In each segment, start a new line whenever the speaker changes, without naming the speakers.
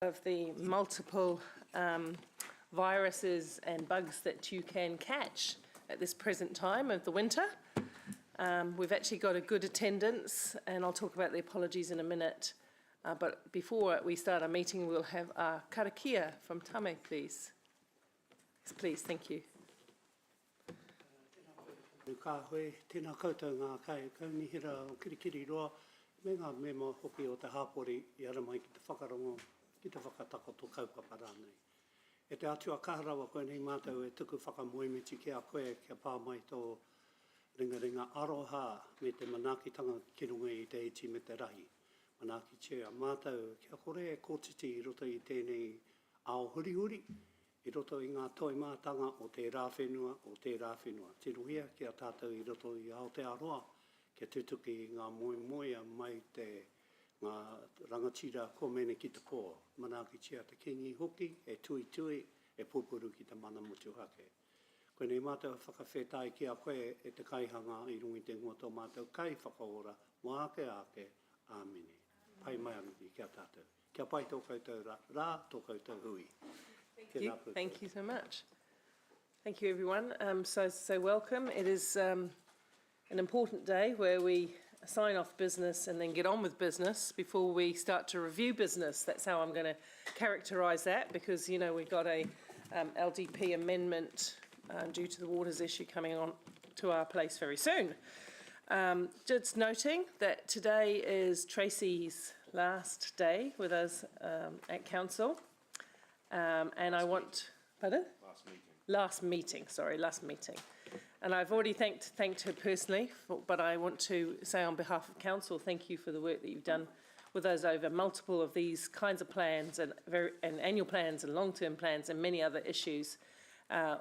of the multiple viruses and bugs that you can catch at this present time of the winter. We've actually got a good attendance, and I'll talk about the apologies in a minute. But before we start our meeting, we'll have our karakia from Tame, please. Please, thank you.
Ka hoi tēnā koutou ngā kai kaunihira o kirikiri roa me ngā mema hoki o te hāpori I ara mai ki te whakarongo ki te whakatako tō kaupapa rānei. E te atua kaharawa koe nei mātou e tuku whakamoemiti ki a koe kia pā mai tō ringa aroha me te manakitanga ki runga I te iti me te rahi. Manaki tia mātou kia kore e kōtiti I roto I tēnei ao huri I roto I ngā toimātanga o te rāwhenua, Te ruhia kia tātou I roto I Aotearoa, kia tutuki I ngā moemoea mai te ngā rangatira komene ki te pō. Manaki tia te kingi hoki, e tui, e pupuru ki te mana mutu hake. Koe nei mātou whakawhetai ki a koe e te kaihanga I rungi te ngoto mātou kai whakaora, wāke ake, āmene. Pai mai angi kia tātou. Kia pai tō koutou rā tō koutou hui.
Thank you so much. Thank you, everyone. So welcome. It is an important day where we sign off business and then get on with business before we start to review business. That's how I'm going to characterise that, because, you know, we've got a LDP amendment due to the waters issue coming on to our place very soon. Just noting that today is Tracy's last day with us at Council. And I want, pardon? Last meeting. And I've already thanked her personally, but I want to say on behalf of Council, thank you for the work that you've done with us over multiple of these kinds of plans and annual plans and long-term plans and many other issues.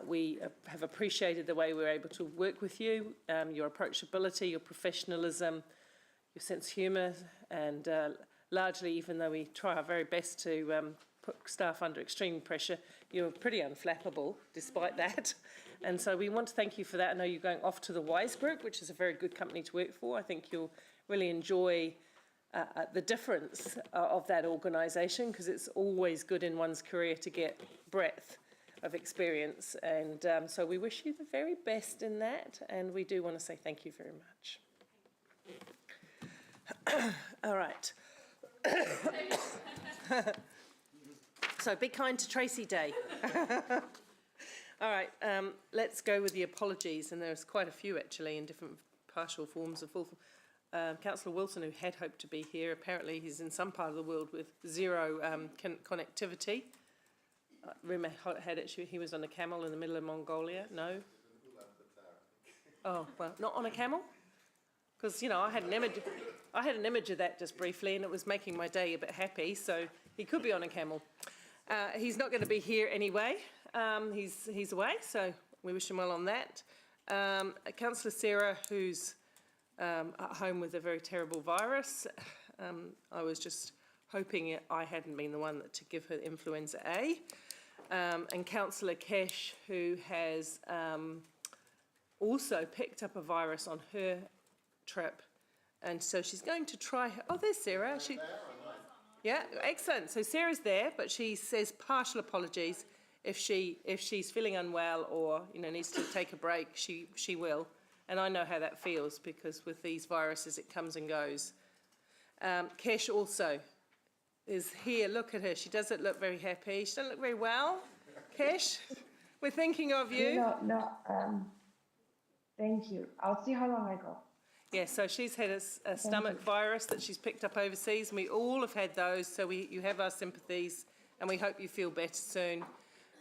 We have appreciated the way we're able to work with you, your approachability, your professionalism, your sense of humour, and largely, even though we try our very best to put staff under extreme pressure, you're pretty unflappable despite that. And so we want to thank you for that. I know you're going off to the WISE group, which is a very good company to work for. I think you'll really enjoy the difference of that organisation, because it's always good in one's career to get breadth of experience. And so we wish you the very best in that. And we do want to say thank you very much. All right. So be kind to Tracy Day. All right, let's go with the apologies, and there's quite a few actually in different partial forms of full. Councillor Wilson, who had hoped to be here, apparently he's in some part of the world with zero connectivity. Rumour had it he was on a camel in the middle of Mongolia. No? Oh, well, not on a camel? Because, you know, I had an image of that just briefly, and it was making my day a bit happy, so he could be on a camel. He's not going to be here anyway. He's away, so we wish him well on that. Councillor Sarah, who's at home with a very terrible virus. I was just hoping I hadn't been the one to give her influenza A. And Councillor Kesh, who has also picked up a virus on her trip, and so she's going to try her. Oh, there's Sarah. Yeah, excellent. So Sarah's there, but she says partial apologies. If she's feeling unwell or, you know, needs to take a break, she will. And I know how that feels, because with these viruses it comes and goes. Kesh also is here. Look at her. She doesn't look very happy. She doesn't look very well. Kesh, we're thinking of you.
No. Thank you. I'll see how long I go.
Yeah, so she's had a stomach virus that she's picked up overseas, and we all have had those, so you have our sympathies, and we hope you feel better soon.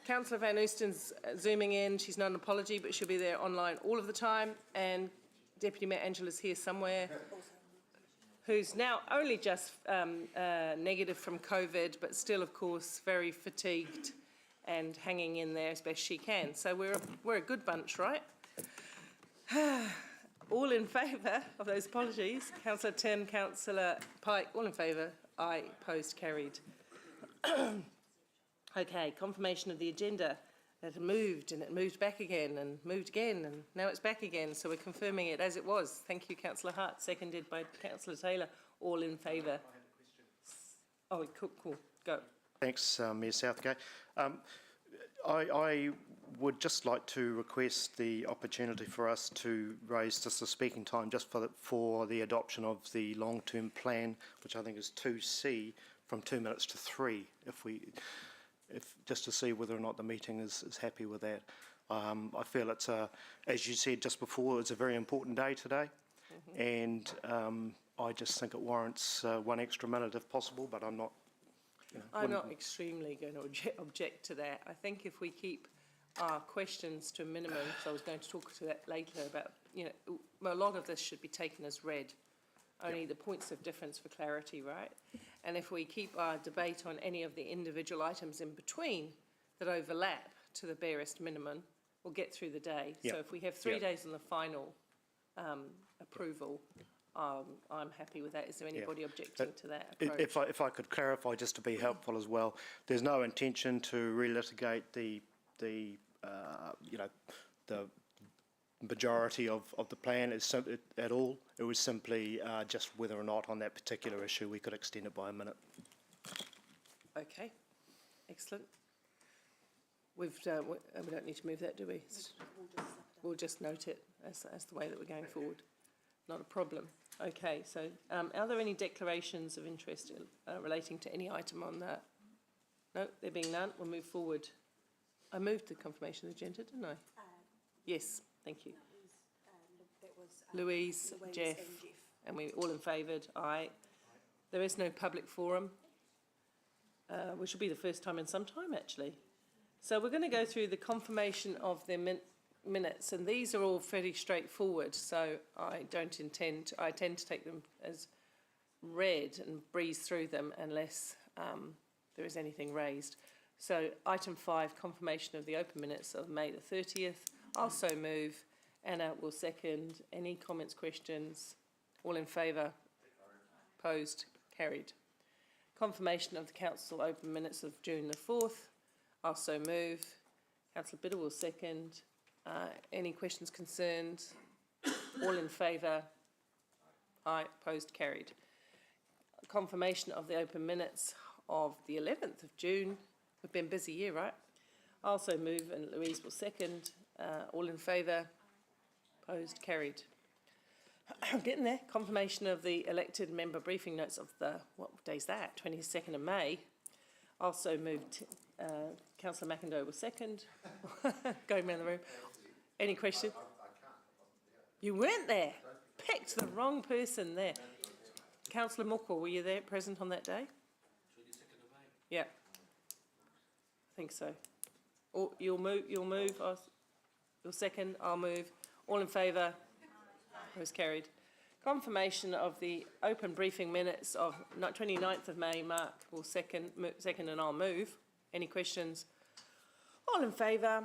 Councillor Van Oosten's zooming in. She's not an apology, but she'll be there online all of the time. And Deputy Mayor Angela's here somewhere, who's now only just negative from COVID, but still, of course, very fatigued and hanging in there as best she can. So we're a good bunch, right? All in favour of those apologies? Councillor Tim, Councillor Pike, all in favour? Aye, opposed, carried. Okay, confirmation of the agenda. It moved, and it moved back again, and moved again, and now it's back again. So we're confirming it as it was. Thank you, Councillor Hart, seconded by Councillor Taylor. All in favour? I had a question. Oh, cool. Go.
Thanks, Mayor Southgate. I would just like to request the opportunity for us to raise just a speaking time just for the adoption of the long-term plan, which I think is 2C, from 2 minutes to 3, just to see whether or not the meeting is happy with that. I feel it's as you said just before, it's a very important day today, and I just think it warrants 1 extra minute if possible, but I'm not.
I'm not extremely going to object to that. I think if we keep our questions to a minimum, because I was going to talk to that later about, well, a lot of this should be taken as read, only the points of difference for clarity, right? And if we keep our debate on any of the individual items in between that overlap to the barest minimum, we'll get through the day. So if we have 3 days on the final approval, I'm happy with that. Is there anybody objecting to that approach?
If I could clarify, just to be helpful as well, there's no intention to relitigate the majority of the plan at all. It was simply just whether or not on that particular issue we could extend it by a minute.
Okay, excellent. We don't need to move that, do we? We'll just note it as the way that we're going forward. Not a problem. Okay, so are there any declarations of interest relating to any item on that? No, there being none, we'll move forward. I moved the confirmation agenda, didn't I? Yes, thank you.
That was
Louise, Jeff, and we all in favoured? Aye. There is no public forum, which will be the first time in some time, actually. So we're going to go through the confirmation of the minutes, and these are all fairly straightforward, so I tend to take them as read and breeze through them unless there is anything raised. So item 5, confirmation of the open minutes of May the 30th. I'll so move. Anna will second. Any comments, questions? All in favour? Opposed? Carried. Confirmation of the council open minutes of June the 4th. I'll so move. Councillor Bitter will second. Any questions, concerns? All in favour? Aye. Opposed? Carried. Confirmation of the open minutes of the 11th of June. We've been a busy year, right? I'll also move and Louise will second. All in favour? Opposed? Carried. I'm getting there. Confirmation of the elected member briefing notes of the, what day's that? 22nd of May. Also moved. Councillor McIndoe will second. Going around the room. Any question? You weren't there. Picked the wrong person there. Councillor Moko, were you there, present on that day? 22nd of May. Yeah. I think so. Or you'll move. You'll second. I'll move. All in favour? Opposed? Carried. Confirmation of the open briefing minutes of 29th of May. Mark will second, and I'll move. Any questions? All in favour?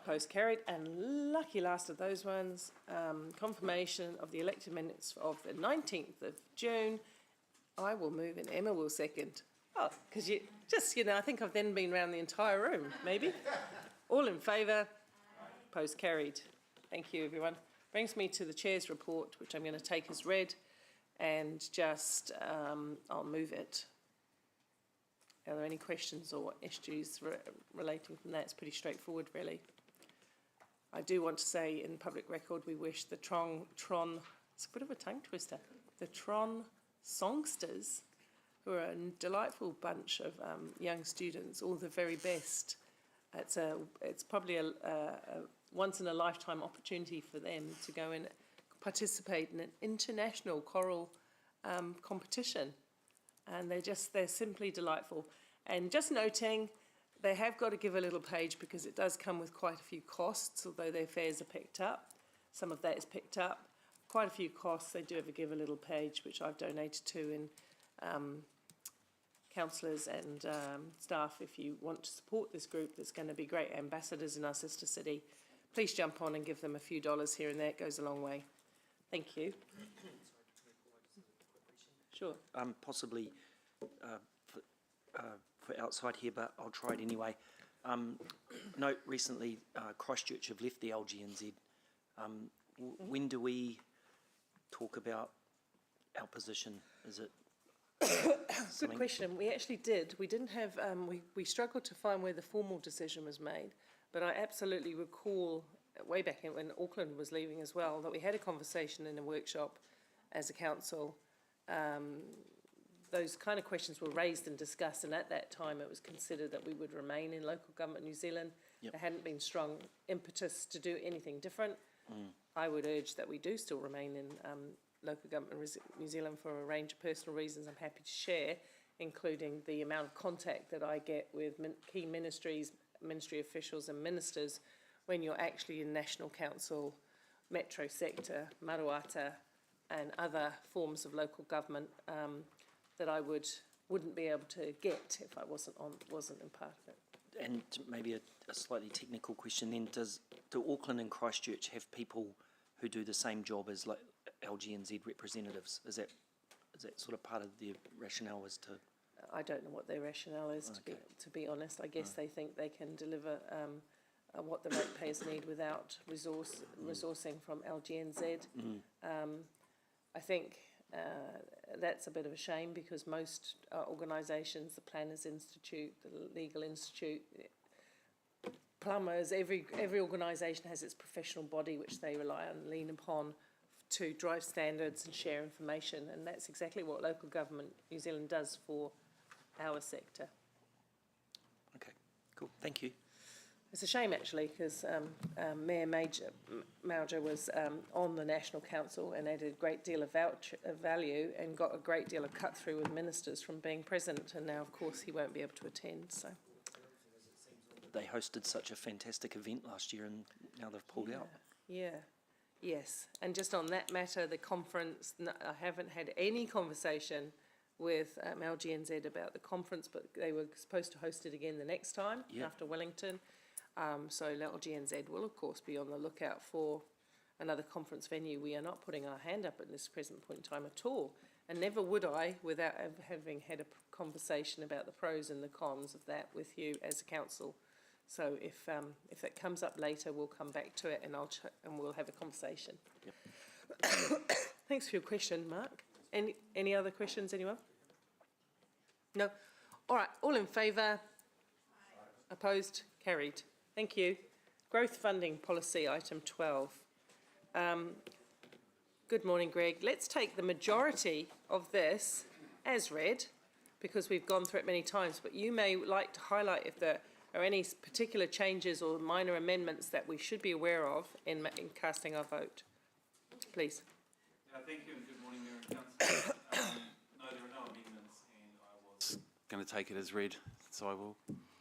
Opposed? Carried. And lucky last of those ones, confirmation of the elected minutes of the 19th of June. I will move and Emma will second. Oh, because I think I've then been around the entire room, maybe. All in favour? Opposed? Carried. Thank you, everyone. Brings me to the Chair's report, which I'm going to take as read, and just I'll move it. Are there any questions or issues relating from that? It's pretty straightforward, really. I do want to say in public record we wish the Tron, it's a bit of a tongue twister, the Tron songsters, who are a delightful bunch of young students, all the very best. It's probably a once-in-a-lifetime opportunity for them to go and participate in an international choral competition. And they're simply delightful. And just noting, they have got to give a little page because it does come with quite a few costs, although their fares are picked up. Some of that is picked up. Quite a few costs. They do have to give a little page, which I've donated to in councillors and staff. If you want to support this group, there's going to be great ambassadors in our sister city. Please jump on and give them a few dollars here and there. It goes a long way. Thank you. Sure.
Possibly for outside here, but I'll try it anyway. Note recently Christchurch have left the LGNZ. When do we talk about our position? Is it
Good question. We actually did. We didn't have, we struggled to find where the formal decision was made, but I absolutely recall way back when Auckland was leaving as well, that we had a conversation in a workshop as a council. Those kind of questions were raised and discussed, and at that time it was considered that we would remain in local government New Zealand.
Yep.
There hadn't been strong impetus to do anything different. I would urge that we do still remain in local government New Zealand for a range of personal reasons I'm happy to share, including the amount of contact that I get with key ministries, ministry officials and ministers when you're actually in National Council, Metro Sector, Maruata and other forms of local government that I wouldn't be able to get if I wasn't in part of it.
And maybe a slightly technical question then, do Auckland and Christchurch have people who do the same job as like LGNZ representatives? Is that sort of part of the rationale as to?
I don't know what their rationale is, to be honest. I guess they think they can deliver what the ratepayers need without resourcing from LGNZ. I think that's a bit of a shame because most organisations, the Planners Institute, the Legal Institute, plumbers, every organisation has its professional body which they rely on and lean upon to drive standards and share information, and that's exactly what local government New Zealand does for our sector.
Okay, cool, thank you.
It's a shame actually because Mayor Mauger was on the National Council and added a great deal of value and got a great deal of cut through with ministers from being present, and now of course he won't be able to attend. So
They hosted such a fantastic event last year and now they've pulled out.
Yeah, yes. And just on that matter, the conference, I haven't had any conversation with LGNZ about the conference, but they were supposed to host it again the next time after Wellington. So LGNZ will of course be on the lookout for another conference venue. We are not putting our hand up at this present point in time at all, and never would I without having had a conversation about the pros and the cons of that with you as a council. So if that comes up later, we'll come back to it and we'll have a conversation. Yep. Thanks for your question, Mark. Any other questions, anyone? No? All right, all in favour? Opposed? Carried. Thank you. Growth funding policy, item 12. Good morning, Greg. Let's take the majority of this as read, because we've gone through it many times, but you may like to highlight if there are any particular changes or minor amendments that we should be aware of in casting our vote. Please.
Thank you and good morning, Mayor and Councillors. No, there are no amendments and I was going to take it as read, so I will.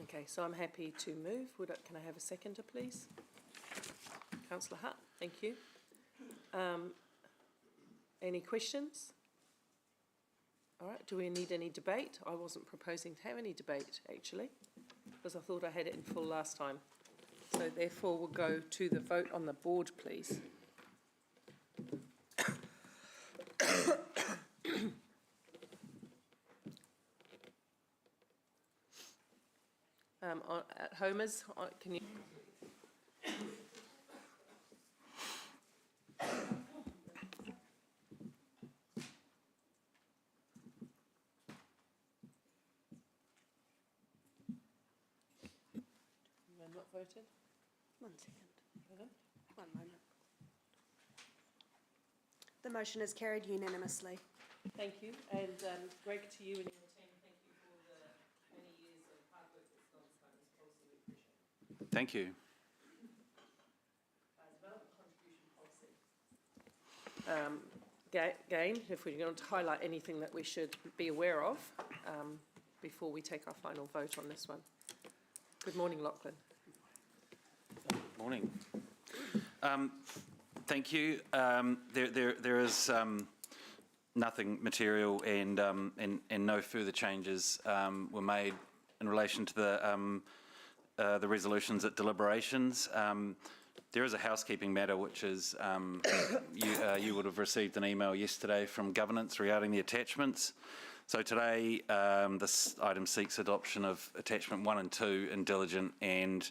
Okay, so I'm happy to move. Can I have a seconder, please? Councillor Hutt, thank you. Any questions? All right, do we need any debate? I wasn't proposing to have any debate, actually, because I thought I had it in full last time. So therefore, we'll go to the vote on the board, please. At Homers, can you? Not voted?
1 second.
Pardon?
1 moment. The motion is carried unanimously.
Thank you. And Greg, to you and your team, thank you for the many years of hard work that's gone into this policy. We appreciate it.
Thank you.
Development contribution policy. Again, if we're going to highlight anything that we should be aware of before we take our final vote on this one. Good morning, Lachlan.
Morning. Thank you. There is nothing material and no further changes were made in relation to the resolutions at deliberations. There is a housekeeping matter, which is you would have received an email yesterday from governance regarding the attachments. So today, this item seeks adoption of attachment 1 and 2 in diligent, and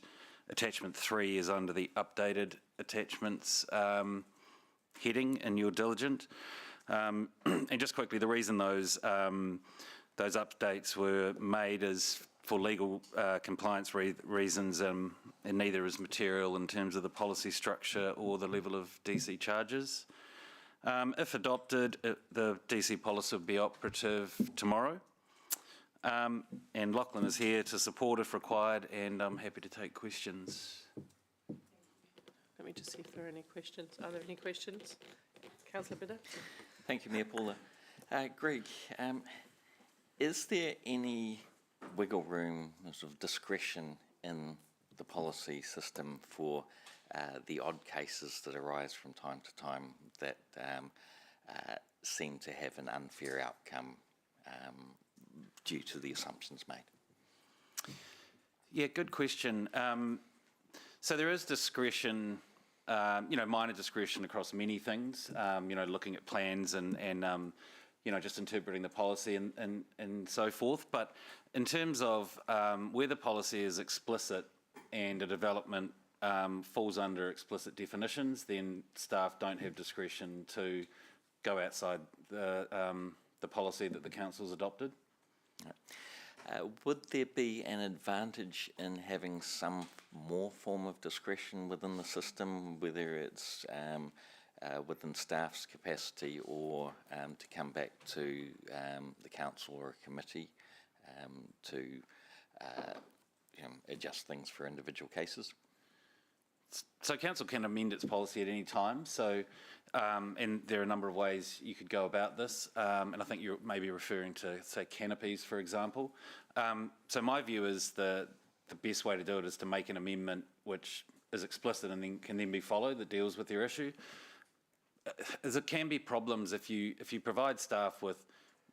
attachment 3 is under the updated attachments heading in your diligent. And just quickly, the reason those updates were made is for legal compliance reasons, and neither is material in terms of the policy structure or the level of DC charges. If adopted, the DC policy will be operative tomorrow. And Lachlan is here to support if required, and I'm happy to take questions.
Let me just see if there are any questions. Are there any questions? Councillor Bidder?
Thank you, Mayor Paula. Greg, is there any wiggle room, sort of discretion in the policy system for the odd cases that arise from time to time that seem to have an unfair outcome due to the assumptions made?
Yeah, good question. So there is discretion, minor discretion across many things, looking at plans and just interpreting the policy and so forth. But in terms of where the policy is explicit and a development falls under explicit definitions, then staff don't have discretion to go outside the policy that the council's adopted.
Would there be an advantage in having some more form of discretion within the system, whether it's within staff's capacity or to come back to the council or a committee to adjust things for individual cases?
So council can amend its policy at any time. So, and there are a number of ways you could go about this. And I think you're maybe referring to, say, canopies, for example. So my view is the best way to do it is to make an amendment which is explicit and then can then be followed, that deals with your issue. As it can be problems if you provide staff with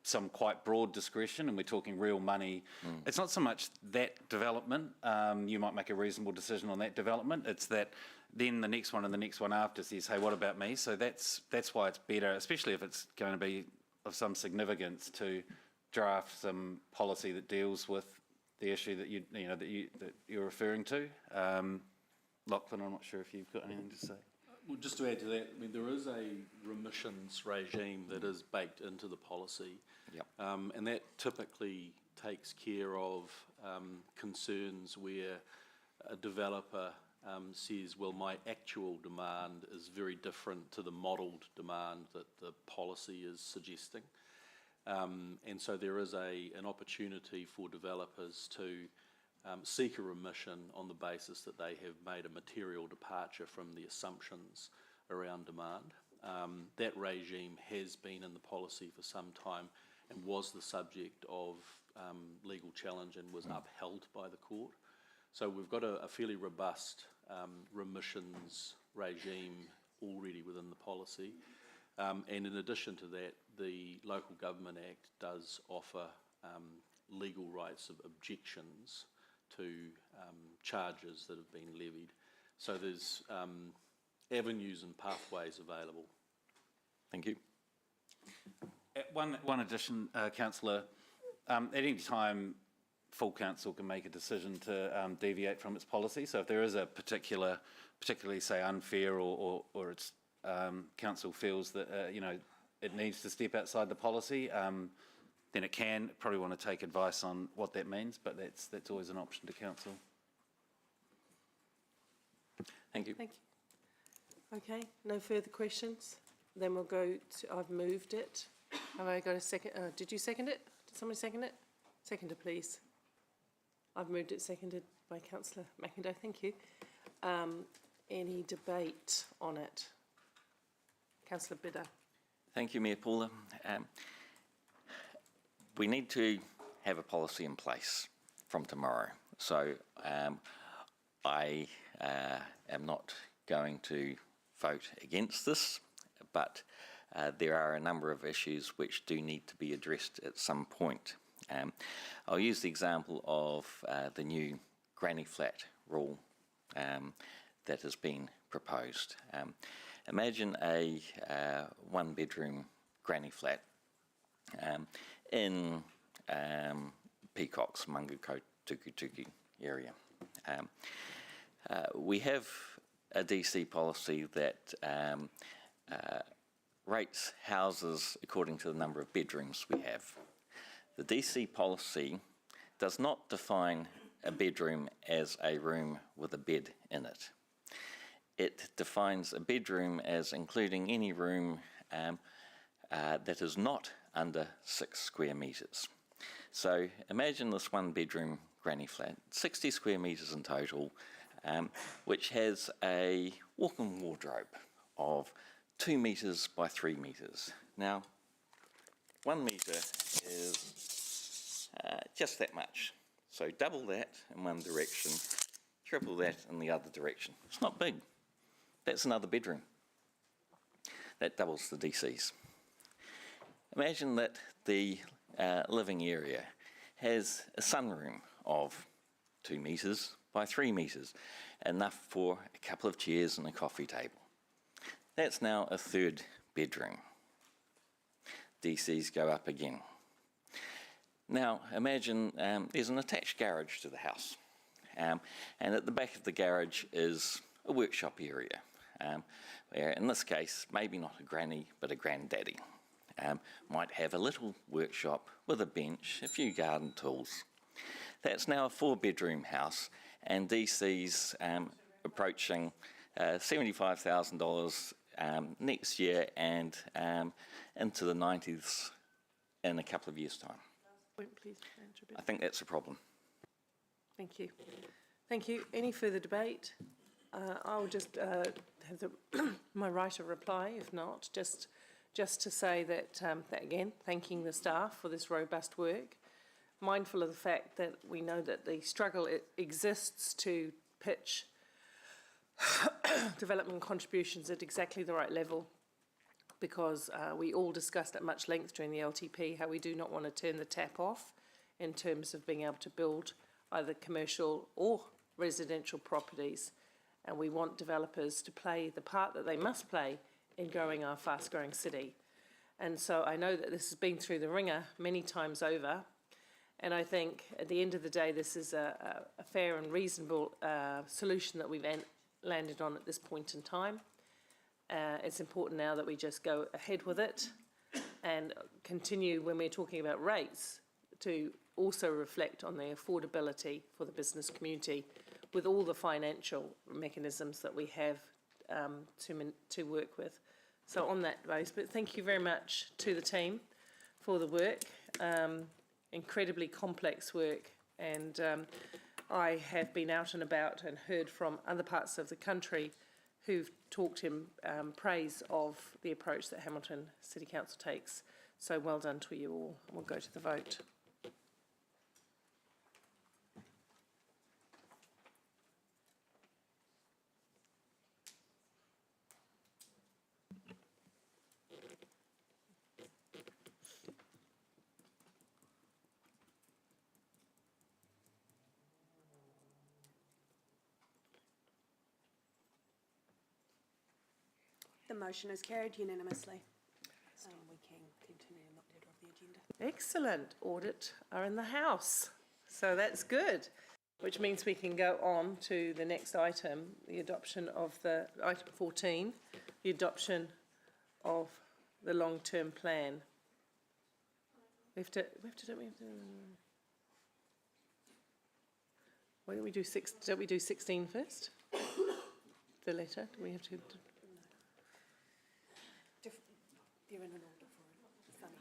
some quite broad discretion, and we're talking real money. It's not so much that development. You might make a reasonable decision on that development. It's that then the next one and the next one after says, hey, what about me? So that's why it's better, especially if it's going to be of some significance, to draft some policy that deals with the issue that you're referring to. Lachlan, I'm not sure if you've got anything to say.
Well, just to add to that, I mean, there is a remissions regime that is baked into the policy.
Yep.
And that typically takes care of concerns where a developer says, well, my actual demand is very different to the modelled demand that the policy is suggesting. And so there is an opportunity for developers to seek a remission on the basis that they have made a material departure from the assumptions around demand. That regime has been in the policy for some time and was the subject of legal challenge and was upheld by the court. So we've got a fairly robust remissions regime already within the policy. And in addition to that, the Local Government Act does offer legal rights of objections to charges that have been levied. So there's avenues and pathways available.
Thank you.
One addition, Councillor. At any time, full council can make a decision to deviate from its policy. So if there is a particularly, say, unfair or its council feels that it needs to step outside the policy, then it can probably want to take advice on what that means. But that's always an option to council.
Thank you.
Thank you. Okay, no further questions? Then we'll go to, I've moved it. Have I got a second? Did you second it? Did somebody second it? Seconder, please. I've moved it, seconded by Councillor McIndoe. Thank you. Any debate on it? Councillor Bidder.
Thank you, Mayor Paula. We need to have a policy in place from tomorrow. So I am not going to vote against this, but there are a number of issues which do need to be addressed at some point. I'll use the example of the new granny flat rule that has been proposed. Imagine a one-bedroom granny flat in Peacock's Manguko Tukutuku area. We have a DC policy that rates houses according to the number of bedrooms we have. The DC policy does not define a bedroom as a room with a bed in it. It defines a bedroom as including any room that is not under 6 square metres. So imagine this one bedroom granny flat, 60 square metres in total, which has a walk-in wardrobe of 2 metres by 3 metres. Now, 1 metre is just that much. So double that in one direction, triple that in the other direction. It's not big. That's another bedroom. That doubles the DCs. Imagine that the living area has a sunroom of 2 metres by 3 metres, enough for a couple of chairs and a coffee table. That's now a 3rd bedroom. DCs go up again. Now imagine there's an attached garage to the house, and at the back of the garage is a workshop area, where in this case maybe not a granny but a granddaddy. Might have a little workshop with a bench, a few garden tools. That's now a 4-bedroom house, and DC's approaching $75,000 next year and into the 90s in a couple of years' time.
Point, please, Andrew.
I think that's a problem.
Thank you. Thank you. Any further debate? I'll just have my right of reply, if not, just to say that, that again, thanking the staff for this robust work, mindful of the fact that we know that the struggle exists to pitch development contributions at exactly the right level, because we all discussed at much length during the LTP how we do not want to turn the tap off in terms of being able to build either commercial or residential properties, and we want developers to play the part that they must play in growing our fast-growing city. And so I know that this has been through the ringer many times over, and I think at the end of the day this is a fair and reasonable solution that we've landed on at this point in time. It's important now that we just go ahead with it and continue, when we're talking about rates, to also reflect on the affordability for the business community with all the financial mechanisms that we have to work with. So on that basis, but thank you very much to the team for the work, incredibly complex work, and I have been out and about and heard from other parts of the country who've talked in praise of the approach that Hamilton City Council takes. So well done to you all. We'll go to the vote.
The motion is carried unanimously. We can continue and not get off the agenda.
Excellent. Audit are in the house. So that's good, which means we can go on to the next item, the adoption of the, item 14, the adoption of the long-term plan. Why don't we do 16 first? The letter, do we have to?
They're in an order for a funny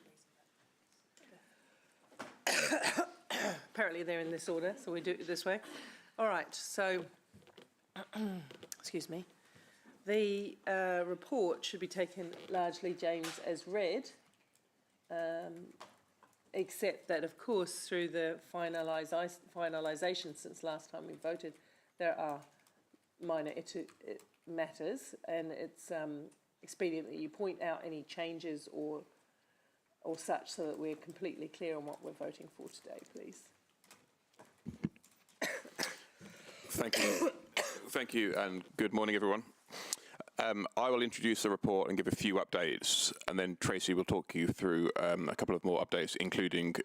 reason.
Apparently they're in this order, so we do it this way. All right, so, excuse me. The report should be taken largely, James, as read, except that, of course, through the finalisation since last time we voted, there are minor matters, and it's expedient that you point out any changes or such, so that we're completely clear on what we're voting for today, please.
Thank you. Thank you, and good morning, everyone. I will introduce the report and give a few updates, and then Tracy will talk you through a couple of more updates, including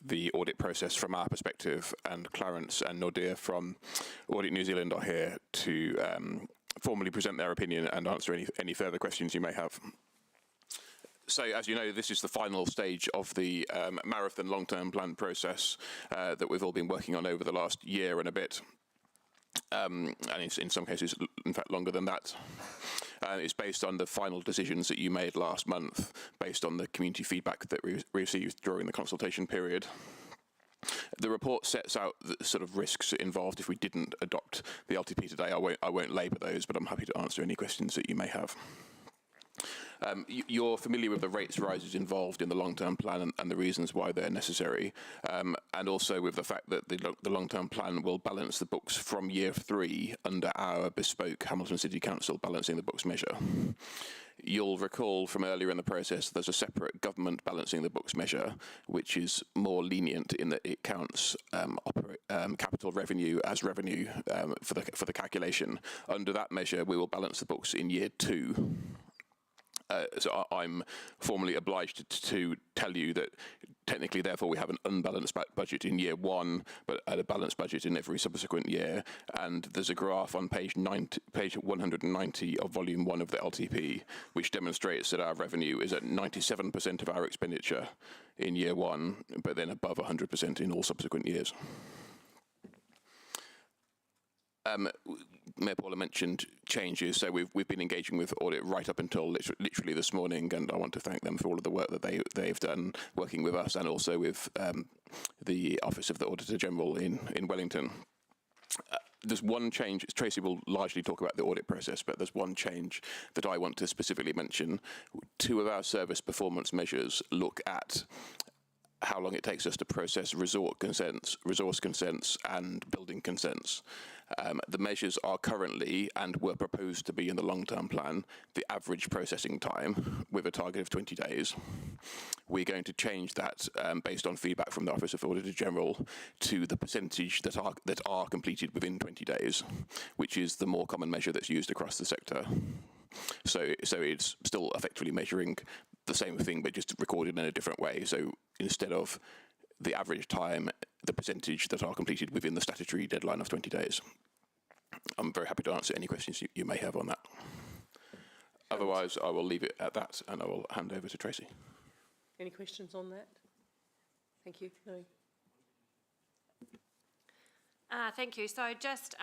the audit process from our perspective, and Clarence and Nordia from Audit New Zealand are here to formally present their opinion and answer any further questions you may have. So, as you know, this is the final stage of the marathon long-term plan process that we've all been working on over the last year and a bit, and in some cases, in fact, longer than that. It's based on the final decisions that you made last month, based on the community feedback that we received during the consultation period. The report sets out the sort of risks involved if we didn't adopt the LTP today. I won't labour those, but I'm happy to answer any questions that you may have. You're familiar with the rates rises involved in the long-term plan and the reasons why they're necessary, and also with the fact that the long-term plan will balance the books from year 3 under our bespoke Hamilton City Council balancing the books measure. You'll recall from earlier in the process there's a separate government balancing the books measure, which is more lenient in that it counts capital revenue as revenue for the calculation. Under that measure, we will balance the books in year 2. So I'm formally obliged to tell you that technically, therefore, we have an unbalanced budget in year 1, but a balanced budget in every subsequent year. And there's a graph on page 190 of volume 1 of the LTP, which demonstrates that our revenue is at 97% of our expenditure in year 1, but then above 100% in all subsequent years. Mayor Paula mentioned changes, so we've been engaging with audit right up until literally this morning, and I want to thank them for all of the work that they've done working with us and also with the Office of the Auditor General in Wellington. There's one change. Tracy will largely talk about the audit process, but there's one change that I want to specifically mention. 2 of our service performance measures look at how long it takes us to process resource consents and building consents. The measures are currently, and were proposed to be in the long-term plan, the average processing time with a target of 20 days. We're going to change that based on feedback from the Office of Auditor General to the percentage that are completed within 20 days, which is the more common measure that's used across the sector. So it's still effectively measuring the same thing, but just recorded in a different way. So instead of the average time, the percentage that are completed within the statutory deadline of 20 days. I'm very happy to answer any questions you may have on that. Otherwise, I will leave it at that, and I will hand over to Tracy.
Any questions on that? Thank you. No.
Thank you. So just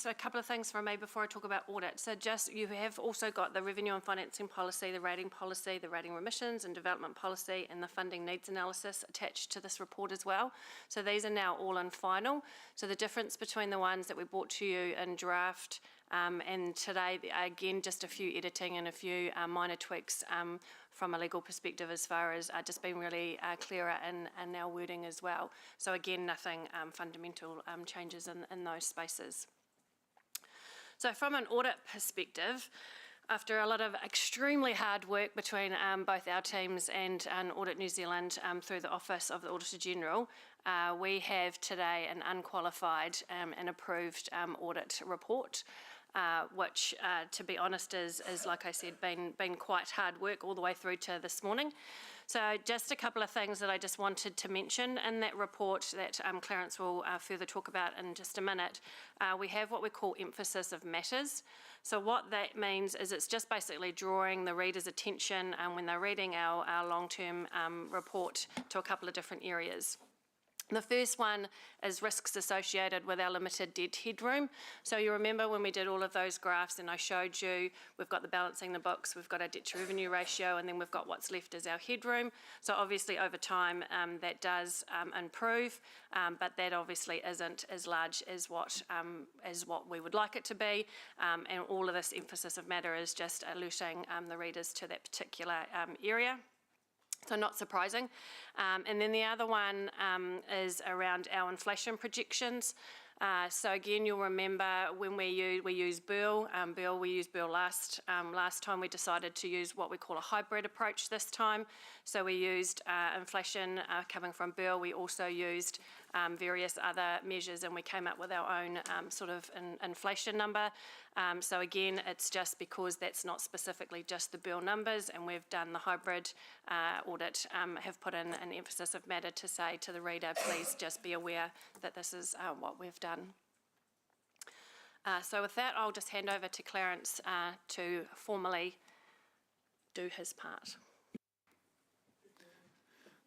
a couple of things from me before I talk about audit. So you have also got the revenue and financing policy, the rating remissions and development policy, and the funding needs analysis attached to this report as well. So these are now all in final. So the difference between the ones that we brought to you in draft and today, again, just a few editing and a few minor tweaks from a legal perspective as far as just being really clearer in our wording as well. So again, nothing fundamental changes in those spaces. So from an audit perspective, after a lot of extremely hard work between both our teams and Audit New Zealand through the Office of the Auditor General, we have today an unqualified and approved audit report. Which, to be honest, is like I said, been quite hard work all the way through to this morning. So just a couple of things that I just wanted to mention in that report that Clarence will further talk about in just a minute. We have what we call emphasis of matters. So what that means is it's just basically drawing the reader's attention when they're reading our long-term report to a couple of different areas. The first one is risks associated with our limited debt headroom. So you remember when we did all of those graphs and I showed you, we've got the balancing the books, we've got our debt to revenue ratio, and then we've got what's left as our headroom. So obviously over time that does improve, but that obviously isn't as large as what we would like it to be. And all of this emphasis of matter is just alerting the readers to that particular area. So not surprising. And then the other one is around our inflation projections. So again, you'll remember when we use BERL. We used BERL last time. We decided to use what we call a hybrid approach this time. So we used inflation coming from BERL. We also used various other measures, and we came up with our own sort of inflation number. So again, it's just because that's not specifically just the BERL numbers, and we've done the hybrid audit, have put in an emphasis of matter to say to the reader, please just be aware that this is what we've done. So with that, I'll just hand over to Clarence to formally do his part.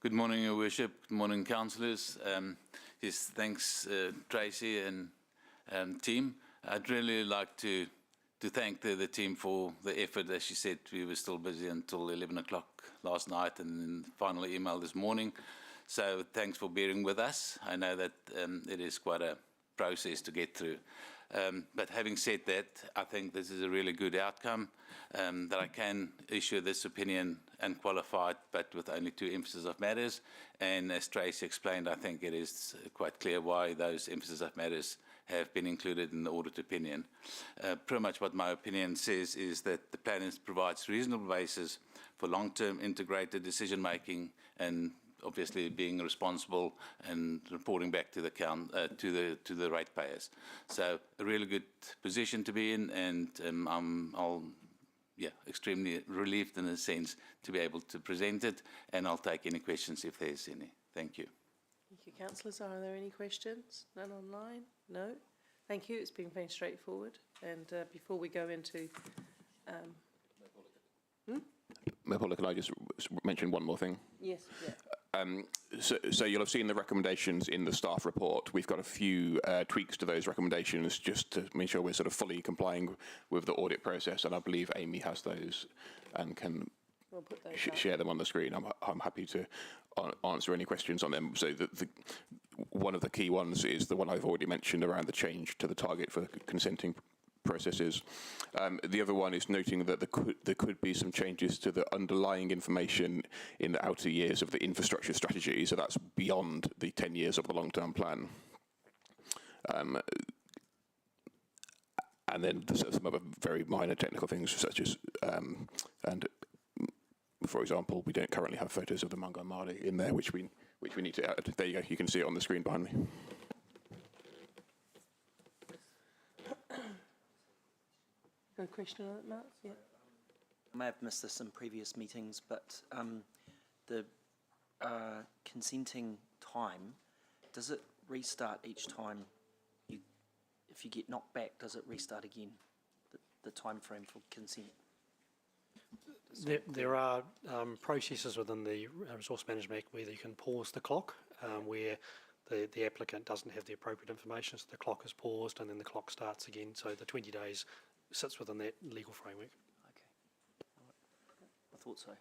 Good morning, Your Worship. Good morning, councillors. Yes, thanks, Tracy and team. I'd really like to thank the team for the effort. As she said, we were still busy until 11 o'clock last night and then the final email this morning. So thanks for bearing with us. I know that it is quite a process to get through. But having said that, I think this is a really good outcome, that I can issue this opinion unqualified, but with only 2 emphasis of matters. And as Tracy explained, I think it is quite clear why those emphasis of matters have been included in the audit opinion. Pretty much what my opinion says is that the plan provides reasonable basis for long-term integrated decision-making and obviously being responsible and reporting back to the to the ratepayers. So a really good position to be in, and I'll extremely relieved in a sense to be able to present it, and I'll take any questions if there's any. Thank you.
Thank you, councillors. Are there any questions? None online? No? Thank you. It's been very straightforward. And before we go into...
Mayor Paula, can I just mention one more thing?
Yes, yeah.
So you'll have seen the recommendations in the staff report. We've got a few tweaks to those recommendations just to make sure we're sort of fully complying with the audit process, and I believe Amy has those and can share them on the screen. I'm happy to answer any questions on them. So one of the key ones is the one I've already mentioned around the change to the target for consenting processes. The other one is noting that there could be some changes to the underlying information in the outer years of the infrastructure strategy, so that's beyond the 10 years of the long-term plan. And then there's some other very minor technical things such as, and for example, we don't currently have photos of the Mangai Mari in there, which we need to add. There you go, you can see it on the screen behind me.
Got a question on it, Mark? Yeah.
I may have missed this in previous meetings, but the consenting time, does it restart each time if you get knocked back, does it restart again, the time frame for consent?
There are processes within the Resource Management Act where you can pause the clock, where the applicant doesn't have the appropriate information, so the clock is paused and then the clock starts again, so the 20 days sits within that legal framework.
Okay. I thought so.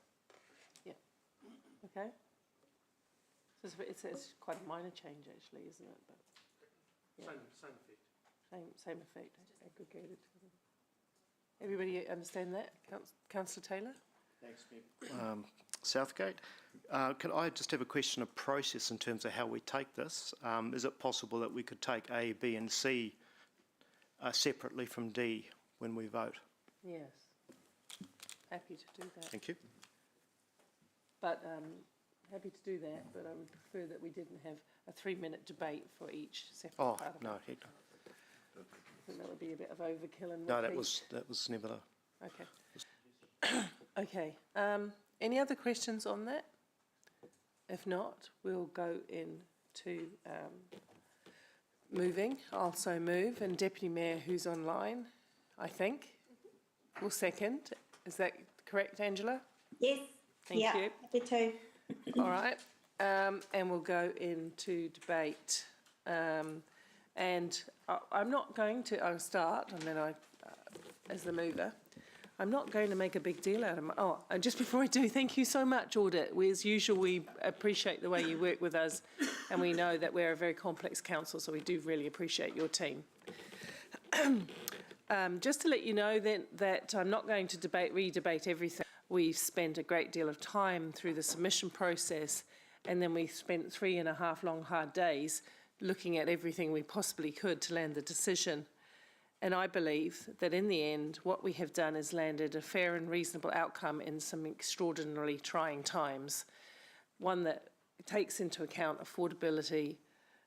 Yeah. Okay. So it's quite a minor change actually, isn't it? But yeah.
Same effect.
Same effect, aggregated. Everybody understand that? Councillor Taylor?
Thanks, Southgate. Can I just have a question of process in terms of how we take this? Is it possible that we could take A, B and C separately from D when we vote?
Yes. Happy to do that.
Thank you.
But happy to do that, but I would prefer that we didn't have a 3-minute debate for each separate part of it.
No, heck no.
I think that would be a bit of overkill and
No, that was never the...
Okay. Okay. Any other questions on that? If not, we'll go into moving. I'll so move, and Deputy Mayor, who's online, I think, will second. Is that correct, Angela?
Yes.
Thank you.
Happy to.
All right. And we'll go into debate. And I'm not going to, I'll start, and then as the mover, I'm not going to make a big deal out of my, and just before I do, thank you so much, Audit. As usual, we appreciate the way you work with us, and we know that we're a very complex council, so we do really appreciate your team. Just to let you know then that I'm not going to re-debate everything. We've spent a great deal of time through the submission process, and then we spent 3.5 long, hard days looking at everything we possibly could to land the decision. And I believe that in the end, what we have done is landed a fair and reasonable outcome in some extraordinarily trying times. One that takes into account affordability,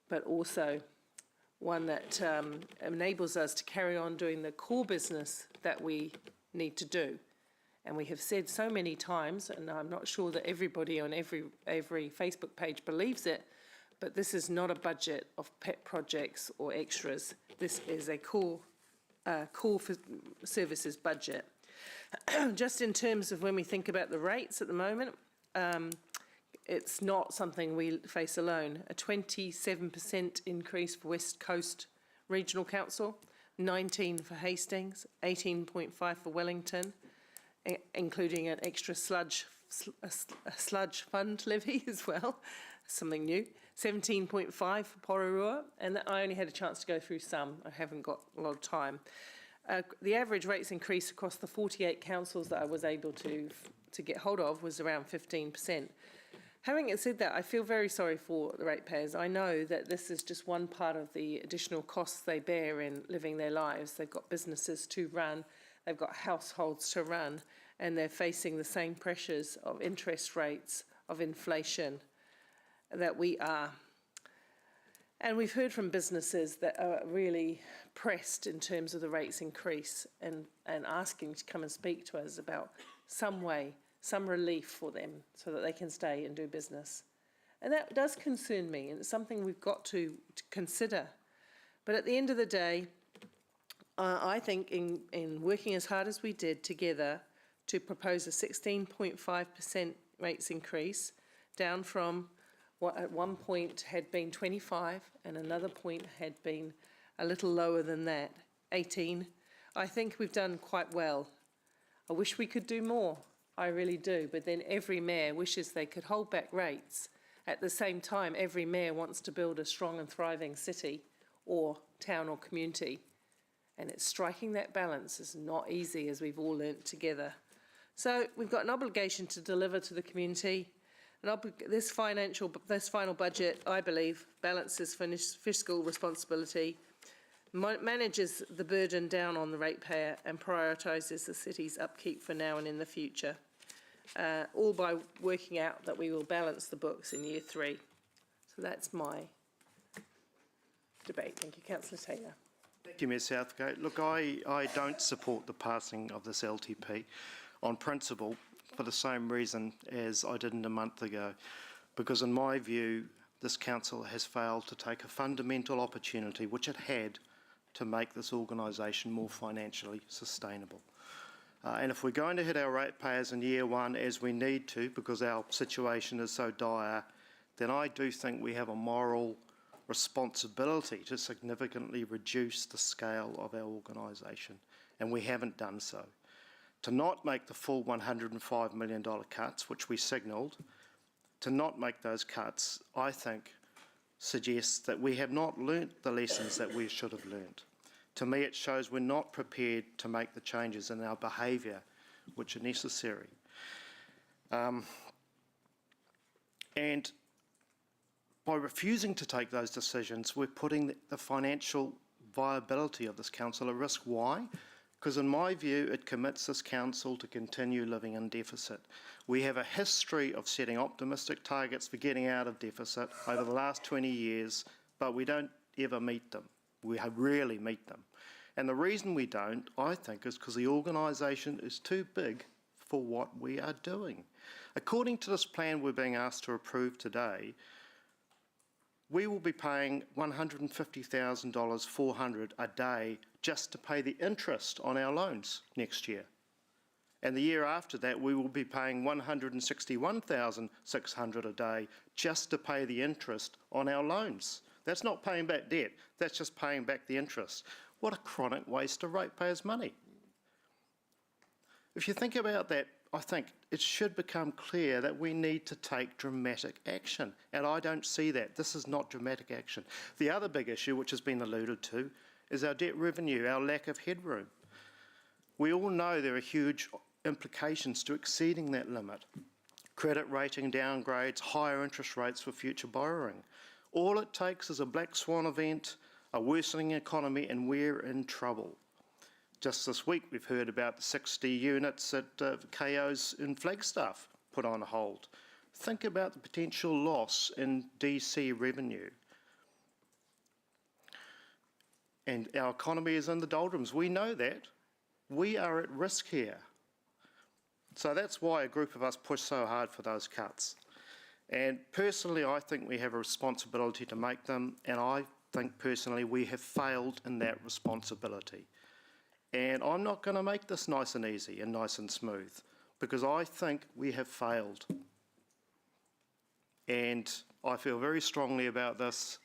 but also one that enables us to carry on doing the core business that we need to do. And we have said so many times, and I'm not sure that everybody on every Facebook page believes it, but this is not a budget of pet projects or extras. This is a core for services budget. Just in terms of when we think about the rates at the moment, it's not something we face alone. A 27% increase for West Coast Regional Council, 19 for Hastings, 18.5 for Wellington, including an extra sludge fund levy as well, something new. 17.5 for Pororua, and I only had a chance to go through some. I haven't got a lot of time. The average rates increase across the 48 councils that I was able to get hold of was around 15%. Having said that, I feel very sorry for the ratepayers. I know that this is just one part of the additional costs they bear in living their lives. They've got businesses to run, they've got households to run, and they're facing the same pressures of interest rates, of inflation that we are. And we've heard from businesses that are really pressed in terms of the rates increase and asking to come and speak to us about some way, some relief for them so that they can stay and do business. And that does concern me, and it's something we've got to consider. But at the end of the day, I think in working as hard as we did together to propose a 16.5% rates increase, down from what at one point had been 25 and another point had been a little lower than that, 18. I think we've done quite well. I wish we could do more, I really do, but then every mayor wishes they could hold back rates. At the same time, every mayor wants to build a strong and thriving city or town or community. And it's striking that balance is not easy, as we've all learnt together. So we've got an obligation to deliver to the community. This final budget, I believe, balances fiscal responsibility, manages the burden down on the ratepayer, and prioritises the city's upkeep for now and in the future, all by working out that we will balance the books in year 3. So that's my debate. Thank you, Councillor Taylor.
Thank you, Ms Southgate. Look, I don't support the passing of this LTP on principle for the same reason as I didn't a month ago, because in my view, this council has failed to take a fundamental opportunity which it had to make this organisation more financially sustainable. And if we're going to hit our ratepayers in year 1 as we need to, because our situation is so dire, then I do think we have a moral responsibility to significantly reduce the scale of our organisation, and we haven't done so. To not make the full $105 million cuts, which we signalled, to not make those cuts, I think, suggests that we have not learnt the lessons that we should have learnt. To me, it shows we're not prepared to make the changes in our behaviour which are necessary. And by refusing to take those decisions, we're putting the financial viability of this council at risk. Why? Because in my view, it commits this council to continue living in deficit. We have a history of setting optimistic targets for getting out of deficit over the last 20 years, but we don't ever meet them. We rarely meet them. And the reason we don't, I think, is because the organisation is too big for what we are doing. According to this plan we're being asked to approve today, we will be paying $150,000, $400 a day just to pay the interest on our loans next year. And the year after that, we will be paying $161,600 a day just to pay the interest on our loans. That's not paying back debt, that's just paying back the interest. What a chronic waste of ratepayers' money. If you think about that, I think it should become clear that we need to take dramatic action, and I don't see that. This is not dramatic action. The other big issue, which has been alluded to, is our debt revenue, our lack of headroom. We all know there are huge implications to exceeding that limit. Credit rating downgrades, higher interest rates for future borrowing. All it takes is a black swan event, a worsening economy, and we're in trouble. Just this week we've heard about the 60 units at KO's in Flagstaff put on hold. Think about the potential loss in DC revenue. And our economy is in the doldrums. We know that. We are at risk here. So that's why a group of us push so hard for those cuts. And personally, I think we have a responsibility to make them, and I think personally we have failed in that responsibility. And I'm not going to make this nice and easy and nice and smooth, because I think we have failed. And I feel very strongly about this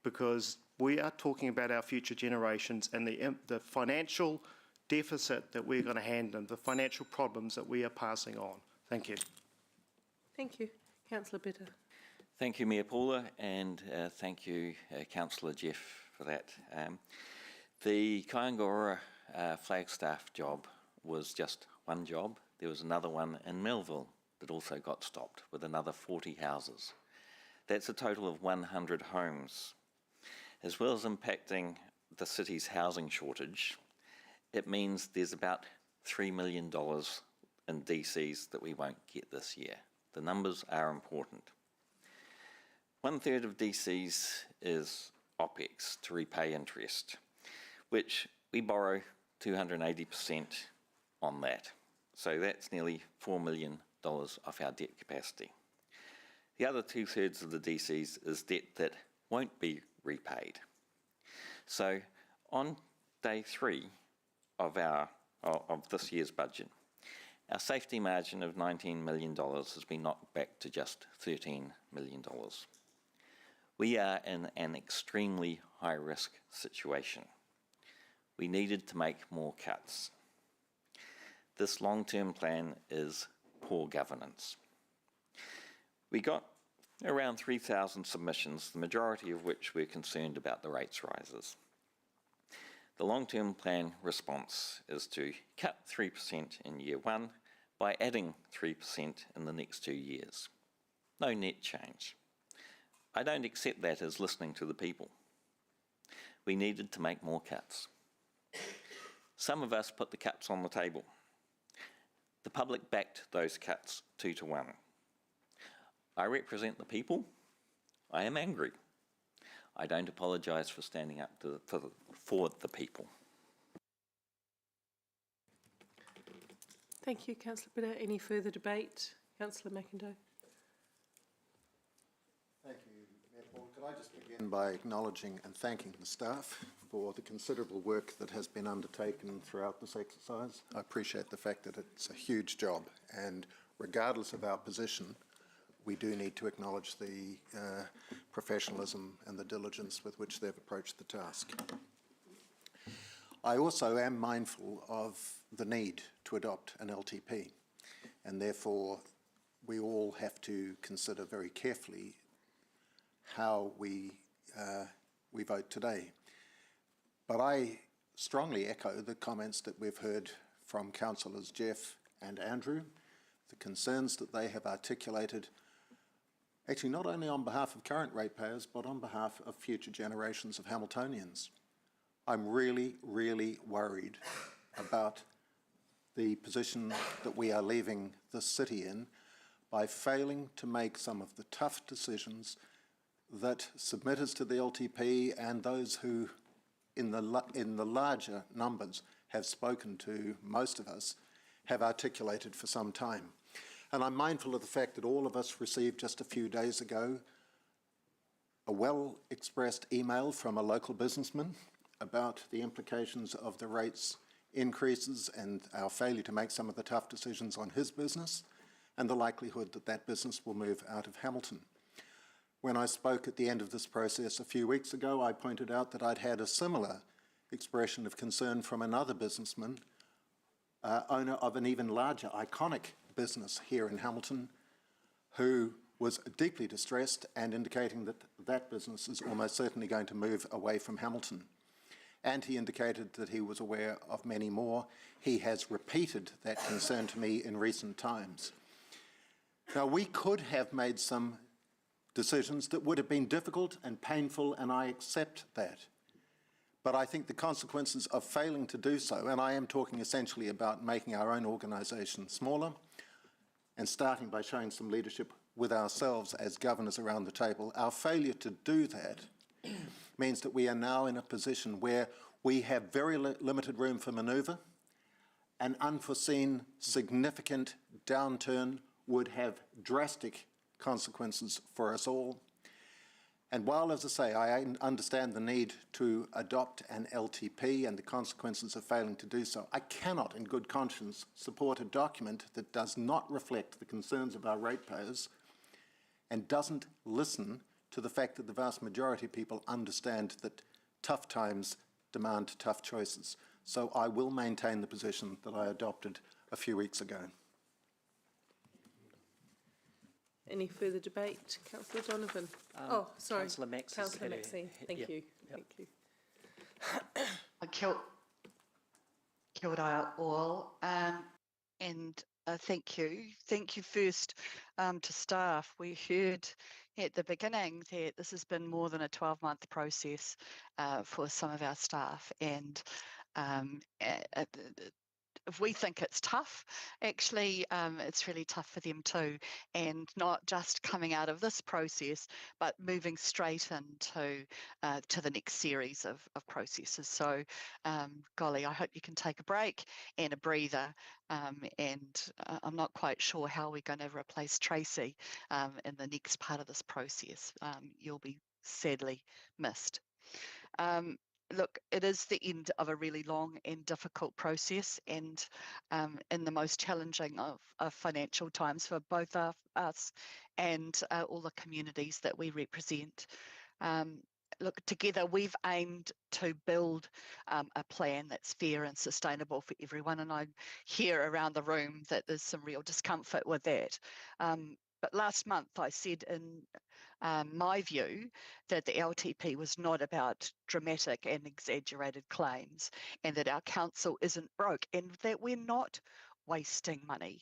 because we are talking about our future generations and the financial deficit that we're going to hand them, the financial problems that we are passing on. Thank you.
Thank you. Councillor Bitter.
Thank you, Mayor Paula, and thank you, Councillor Jeff, for that. The Kaingora Flagstaff job was just one job. There was another one in Melville that also got stopped with another 40 houses. That's a total of 100 homes. As well as impacting the city's housing shortage, it means there's about $3 million in DCs that we won't get this year. The numbers are important. 1/3 of DCs is OPEX, to repay interest, which we borrow 280% on that. So that's nearly $4 million off our debt capacity. The other 2/3 of the DCs is debt that won't be repaid. So on day 3 of this year's budget, our safety margin of $19 million has been knocked back to just $13 million. We are in an extremely high-risk situation. We needed to make more cuts. This long-term plan is poor governance. We got around 3,000 submissions, the majority of which were concerned about the rates rises. The long-term plan response is to cut 3% in year 1 by adding 3% in the next 2 years. No net change. I don't accept that as listening to the people. We needed to make more cuts. Some of us put the cuts on the table. The public backed those cuts 2-1. I represent the people. I am angry. I don't apologise for standing up for the people.
Thank you, Councillor Bitter. Any further debate? Councillor McIndoe.
Thank you, Mayor Paul. Could I just begin by acknowledging and thanking the staff for the considerable work that has been undertaken throughout this exercise. I appreciate the fact that it's a huge job, and regardless of our position, we do need to acknowledge the professionalism and the diligence with which they've approached the task. I also am mindful of the need to adopt an LTP, and therefore we all have to consider very carefully how we vote today. But I strongly echo the comments that we've heard from Councillors Jeff and Andrew, the concerns that they have articulated, actually not only on behalf of current ratepayers, but on behalf of future generations of Hamiltonians. I'm really, really worried about the position that we are leaving the city in by failing to make some of the tough decisions that submitters to the LTP and those who in the larger numbers have spoken to most of us have articulated for some time. And I'm mindful of the fact that all of us received just a few days ago a well-expressed email from a local businessman about the implications of the rates increases and our failure to make some of the tough decisions on his business and the likelihood that that business will move out of Hamilton. When I spoke at the end of this process a few weeks ago, I pointed out that I'd had a similar expression of concern from another businessman, owner of an even larger, iconic business here in Hamilton, who was deeply distressed and indicating that that business is almost certainly going to move away from Hamilton. And he indicated that he was aware of many more. He has repeated that concern to me in recent times. Now, we could have made some decisions that would have been difficult and painful, and I accept that. But I think the consequences of failing to do so, and I am talking essentially about making our own organisation smaller and starting by showing some leadership with ourselves as governors around the table, our failure to do that means that we are now in a position where we have very limited room for manoeuvre. An unforeseen significant downturn would have drastic consequences for us all. And while, as I say, I understand the need to adopt an LTP and the consequences of failing to do so, I cannot in good conscience support a document that does not reflect the concerns of our ratepayers and doesn't listen to the fact that the vast majority of people understand that tough times demand tough choices. So I will maintain the position that I adopted a few weeks ago.
Any further debate? Councillor Donovan? Sorry.
Councillor Max.
Councillor Maxine. Thank you.
Yep.
Thank you.
Kia ora all, and thank you. Thank you first to staff. We heard at the beginning that this has been more than a 12-month process for some of our staff, and if we think it's tough, actually it's really tough for them too, and not just coming out of this process, but moving straight into to the next series of processes. So golly, I hope you can take a break and a breather, and I'm not quite sure how we're going to replace Tracy in the next part of this process. You'll be sadly missed. Look, it is the end of a really long and difficult process, and in the most challenging of financial times for both us and all the communities that we represent. Look, together we've aimed to build a plan that's fair and sustainable for everyone, and I hear around the room that there's some real discomfort with that. But last month I said in my view that the LTP was not about dramatic and exaggerated claims, and that our council isn't broke, and that we're not wasting money.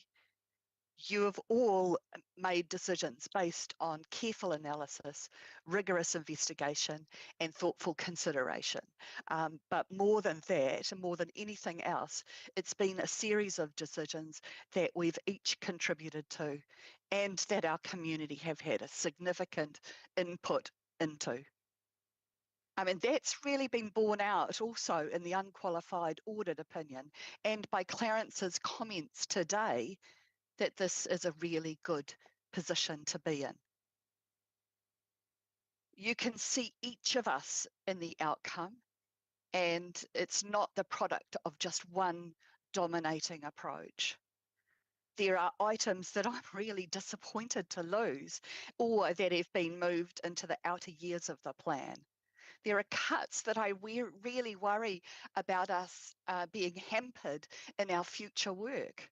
You have all made decisions based on careful analysis, rigorous investigation, and thoughtful consideration. But more than that, and more than anything else, it's been a series of decisions that we've each contributed to, and that our community have had a significant input into. I mean, that's really been borne out also in the unqualified audit opinion and by Clarence's comments today, that this is a really good position to be in. You can see each of us in the outcome, and it's not the product of just one dominating approach. There are items that I'm really disappointed to lose, or that have been moved into the outer years of the plan. There are cuts that I really worry about us being hampered in our future work.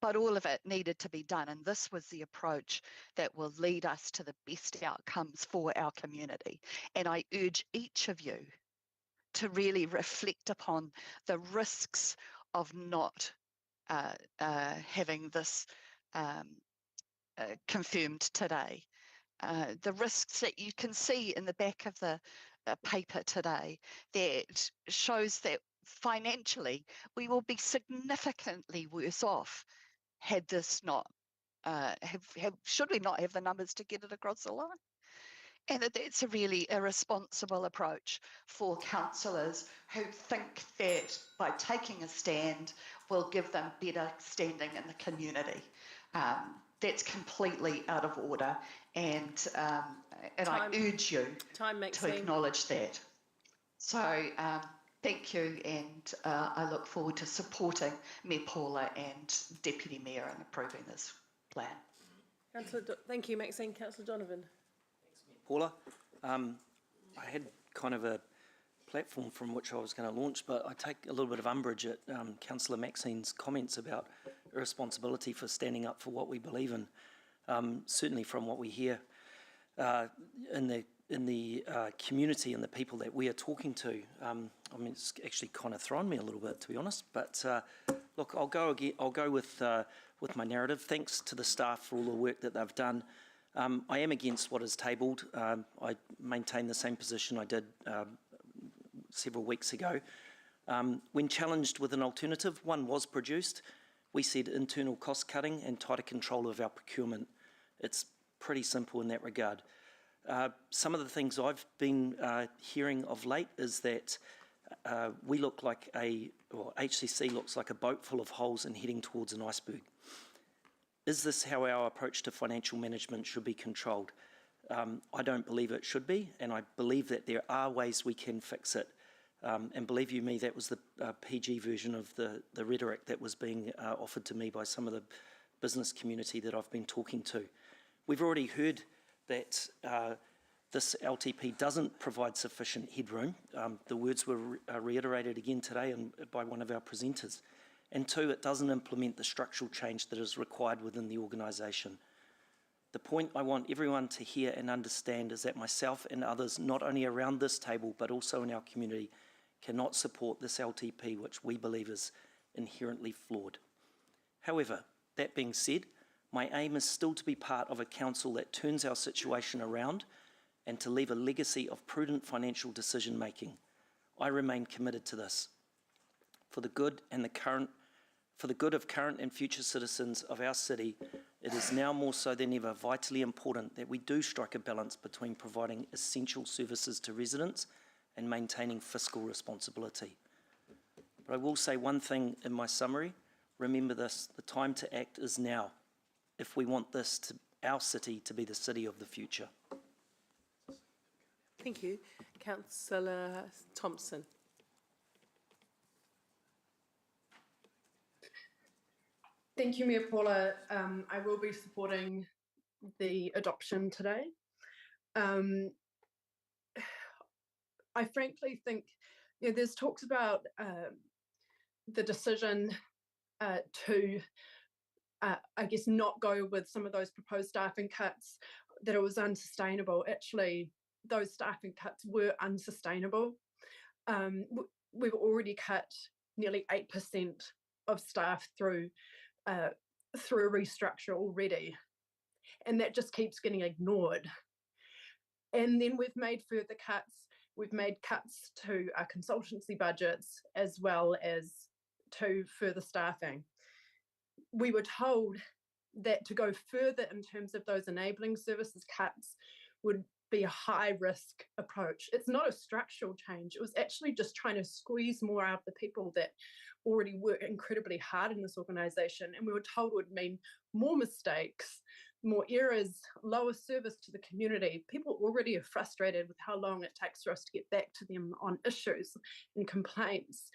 But all of it needed to be done, and this was the approach that will lead us to the best outcomes for our community. And I urge each of you to really reflect upon the risks of not having this confirmed today. The risks that you can see in the back of the paper today that shows that financially we will be significantly worse off had this not, should we not have the numbers to get it across the line? And that's a really irresponsible approach for councillors who think that by taking a stand will give them better standing in the community. That's completely out of order, and I urge you to acknowledge that. So thank you, and I look forward to supporting Mayor Paula and Deputy Mayor in approving this plan.
Thank you, Maxine. Councillor Donovan.
Paula, I had kind of a platform from which I was going to launch, but I take a little bit of umbrage at Councillor Maxine's comments about irresponsibility for standing up for what we believe in. Certainly from what we hear in the community and the people that we are talking to, I mean, it's actually kind of thrown me a little bit, to be honest. But look, I'll go with my narrative. Thanks to the staff for all the work that they've done. I am against what is tabled. I maintain the same position I did several weeks ago. When challenged with an alternative, one was produced. We said internal cost cutting and tighter control of our procurement. It's pretty simple in that regard. Some of the things I've been hearing of late is that we look like or HCC looks like a boat full of holes and heading towards an iceberg. Is this how our approach to financial management should be controlled? I don't believe it should be, and I believe that there are ways we can fix it. And believe you me, that was the PG version of the rhetoric that was being offered to me by some of the business community that I've been talking to. We've already heard that this LTP doesn't provide sufficient headroom. The words were reiterated again today by one of our presenters. And two, it doesn't implement the structural change that is required within the organisation. The point I want everyone to hear and understand is that myself and others, not only around this table, but also in our community, cannot support this LTP, which we believe is inherently flawed. However, that being said, my aim is still to be part of a council that turns our situation around and to leave a legacy of prudent financial decision making. I remain committed to this. For the good of current and future citizens of our city, it is now more so than ever vitally important that we do strike a balance between providing essential services to residents and maintaining fiscal responsibility. But I will say one thing in my summary. Remember this, the time to act is now if we want our city to be the city of the future.
Thank you. Councillor Thompson.
Thank you, Mayor Paula. I will be supporting the adoption today. I frankly think there's talks about the decision to, I guess, not go with some of those proposed staffing cuts, that it was unsustainable. Actually, those staffing cuts were unsustainable. We've already cut nearly 8% of staff through a restructure already, and that just keeps getting ignored. And then we've made further cuts. We've made cuts to our consultancy budgets as well as to further staffing. We were told that to go further in terms of those enabling services cuts would be a high risk approach. It's not a structural change. It was actually just trying to squeeze more out of the people that already work incredibly hard in this organisation. And we were told it would mean more mistakes, more errors, lower service to the community. People already are frustrated with how long it takes for us to get back to them on issues and complaints.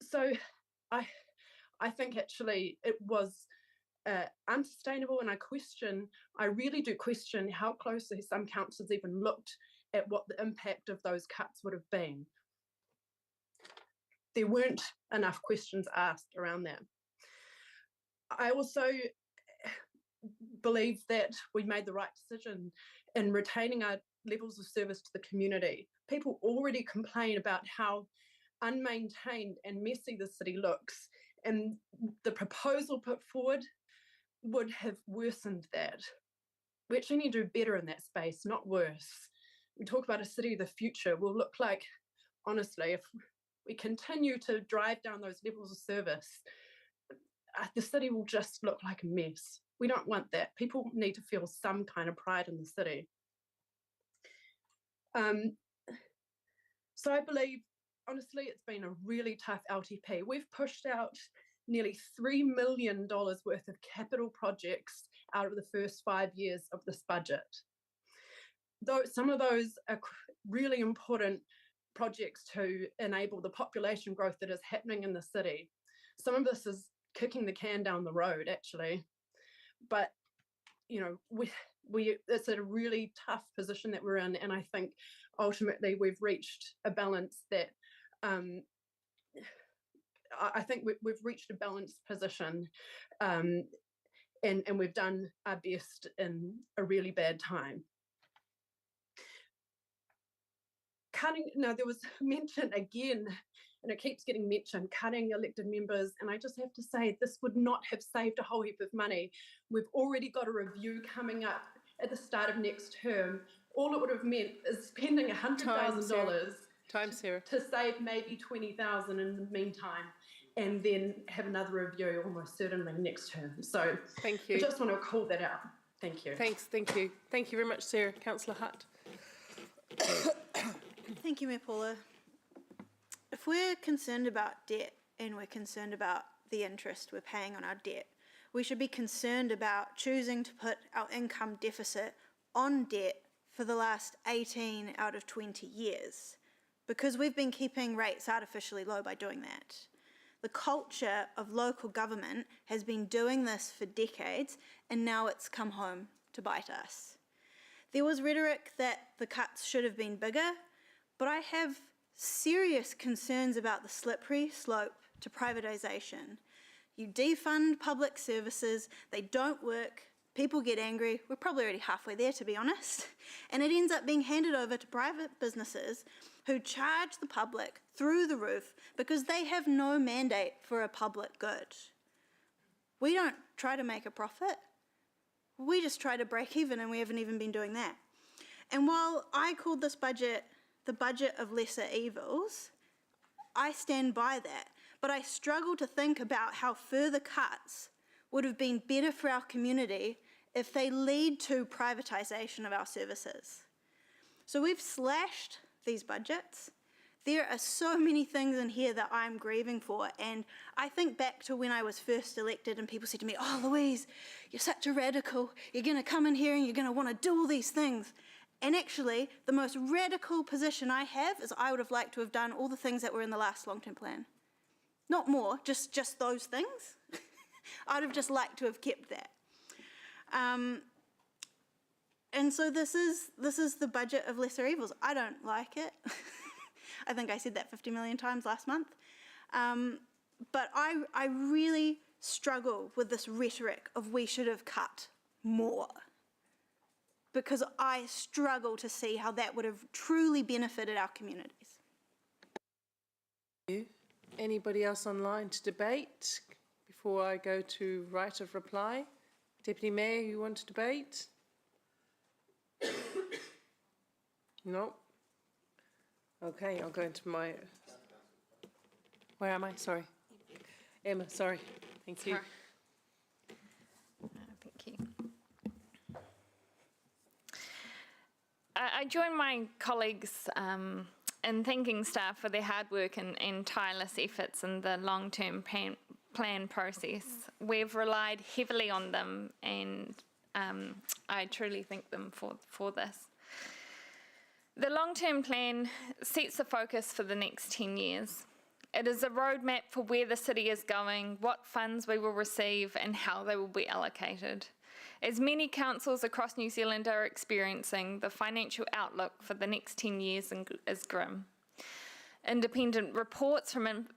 So I think actually it was unsustainable, and I really do question how closely some councils even looked at what the impact of those cuts would have been. There weren't enough questions asked around that. I also believe that we made the right decision in retaining our levels of service to the community. People already complain about how unmaintained and messy the city looks, and the proposal put forward would have worsened that. We actually need to do better in that space, not worse. We talk about a city of the future. Will look like, honestly, if we continue to drive down those levels of service, the city will just look like a mess. We don't want that. People need to feel some kind of pride in the city. So I believe, honestly, it's been a really tough LTP. We've pushed out nearly $3 million worth of capital projects out of the first 5 years of this budget. Though some of those are really important projects to enable the population growth that is happening in the city. Some of this is kicking the can down the road, actually. But, it's a really tough position that we're in, and I think ultimately we've reached a balance that I think we've reached a balanced position, and we've done our best in a really bad time. There was mention again, and it keeps getting mentioned, cutting elected members, and I just have to say this would not have saved a whole heap of money. We've already got a review coming up at the start of next term. All it would have meant is spending $100,000 to save maybe $20,000 in the meantime, and then have another review almost certainly next term. So
thank you.
I just want to call that out. Thank you.
Thanks, thank you. Thank you very much, Sarah. Councillor Hutt.
Thank you, Mayor Paula. If we're concerned about debt and we're concerned about the interest we're paying on our debt, we should be concerned about choosing to put our income deficit on debt for the last 18 out of 20 years, because we've been keeping rates artificially low by doing that. The culture of local government has been doing this for decades, and now it's come home to bite us. There was rhetoric that the cuts should have been bigger, but I have serious concerns about the slippery slope to privatisation. You defund public services, they don't work, people get angry, we're probably already halfway there to be honest, and it ends up being handed over to private businesses who charge the public through the roof because they have no mandate for a public good. We don't try to make a profit, we just try to break even, and we haven't even been doing that. And while I called this budget the budget of lesser evils, I stand by that, but I struggle to think about how further cuts would have been better for our community if they lead to privatisation of our services. So we've slashed these budgets. There are so many things in here that I'm grieving for, and I think back to when I was first elected and people said to me, "Oh, Louise, you're such a radical, you're going to come in here and you're going to want to do all these things." And actually, the most radical position I have is I would have liked to have done all the things that were in the last long-term plan. Not more, just those things. I'd have just liked to have kept that. And so this is the budget of lesser evils. I don't like it. I think I said that 50 million times last month. But I really struggle with this rhetoric of we should have cut more, because I struggle to see how that would have truly benefited our communities.
Anybody else online to debate before I go to right of reply? Deputy Mayor, you want to debate? No? Okay, I'll go into my... Where am I? Sorry. Emma, sorry. Thank you.
Thank you. I join my colleagues in thanking staff for their hard work and tireless efforts in the long-term plan process. We've relied heavily on them, and I truly thank them for this. The long-term plan sets the focus for the next 10 years. It is a roadmap for where the city is going, what funds we will receive, and how they will be allocated. As many councils across New Zealand are experiencing, the financial outlook for the next 10 years is grim. Independent reports from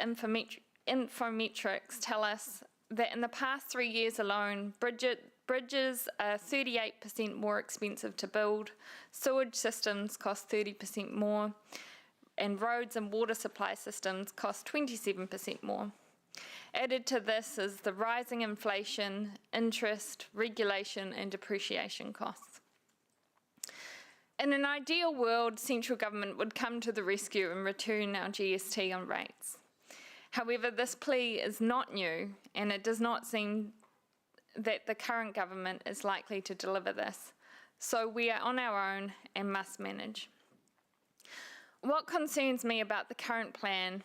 Infometrics tell us that in the past 3 years alone, bridges are 38% more expensive to build, sewage systems cost 30% more, and roads and water supply systems cost 27% more. Added to this is the rising inflation, interest, regulation, and depreciation costs. In an ideal world, central government would come to the rescue and return our GST on rates. However, this plea is not new, and it does not seem that the current government is likely to deliver this. So we are on our own and must manage. What concerns me about the current plan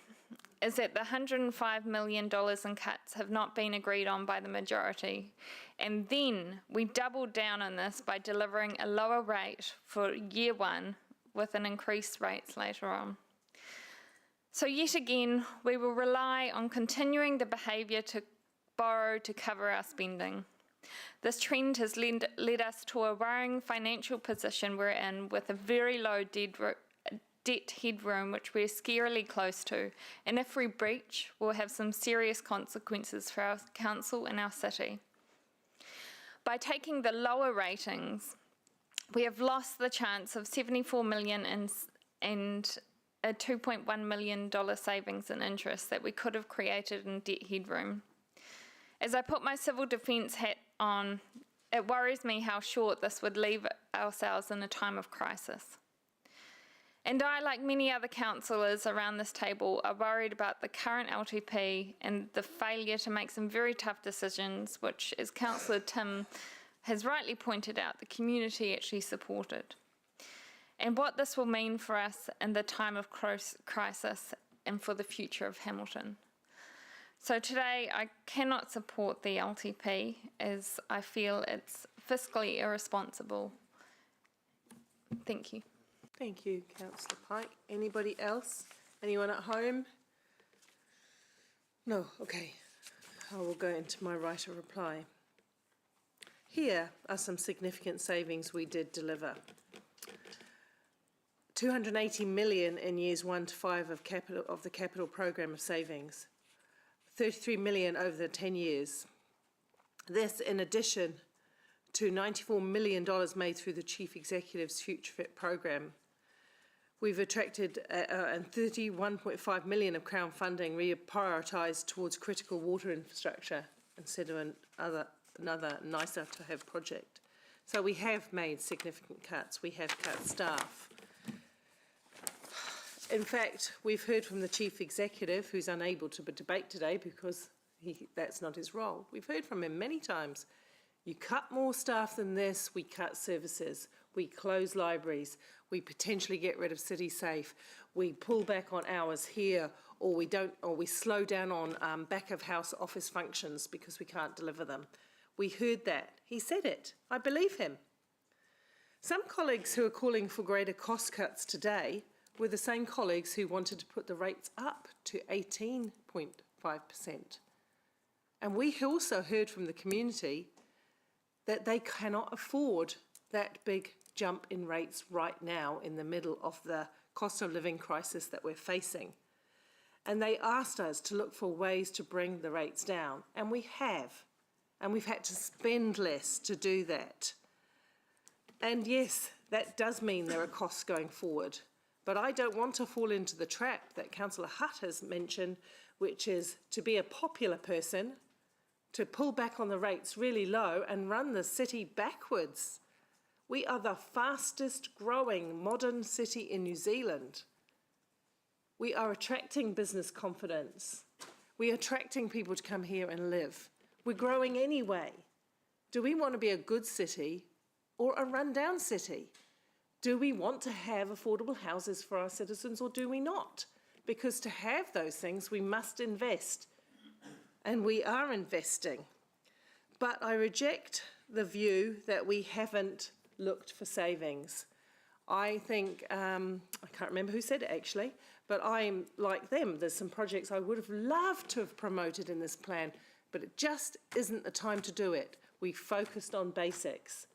is that the $105 million in cuts have not been agreed on by the majority, and then we doubled down on this by delivering a lower rate for year one with an increased rates later on. So yet again, we will rely on continuing the behaviour to borrow to cover our spending. This trend has led us to a worrying financial position we're in, with a very low debt headroom, which we're scarily close to, and if we breach, we'll have some serious consequences for our council and our city. By taking the lower ratings, we have lost the chance of $74 million and a $2.1 million savings in interest that we could have created in debt headroom. As I put my civil defence hat on, it worries me how short this would leave ourselves in a time of crisis. And I, like many other councillors around this table, are worried about the current LTP and the failure to make some very tough decisions, which, as Councillor Tim has rightly pointed out, the community actually supported. And what this will mean for us in the time of crisis and for the future of Hamilton. So today I cannot support the LTP, as I feel it's fiscally irresponsible. Thank you.
Thank you, Councillor Pike. Anybody else? Anyone at home? No, okay. I will go into my right of reply. Here are some significant savings we did deliver. 280 million in years 1 to 5 of the capital program of savings. 33 million over the 10 years. This in addition to $94 million made through the Chief Executive's Future Fit program. We've attracted and 31.5 million of Crown funding reprioritised towards critical water infrastructure instead of another nicer to have project. So we have made significant cuts. We have cut staff. In fact, we've heard from the Chief Executive, who's unable to debate today because that's not his role. We've heard from him many times. You cut more staff than this, we cut services. We close libraries. We potentially get rid of City Safe. We pull back on hours here, or we slow down on back of house office functions because we can't deliver them. We heard that. He said it. I believe him. Some colleagues who are calling for greater cost cuts today were the same colleagues who wanted to put the rates up to 18.5%. And we also heard from the community that they cannot afford that big jump in rates right now in the middle of the cost of living crisis that we're facing. And they asked us to look for ways to bring the rates down, and we have. And we've had to spend less to do that. And yes, that does mean there are costs going forward. But I don't want to fall into the trap that Councillor Hutt has mentioned, which is to be a popular person, to pull back on the rates really low and run the city backwards. We are the fastest growing modern city in New Zealand. We are attracting business confidence. We are attracting people to come here and live. We're growing anyway. Do we want to be a good city or a rundown city? Do we want to have affordable houses for our citizens or do we not? Because to have those things, we must invest. And we are investing. But I reject the view that we haven't looked for savings. I think, I can't remember who said it actually, but I'm like them. There's some projects I would have loved to have promoted in this plan, but it just isn't the time to do it. We focused on basics.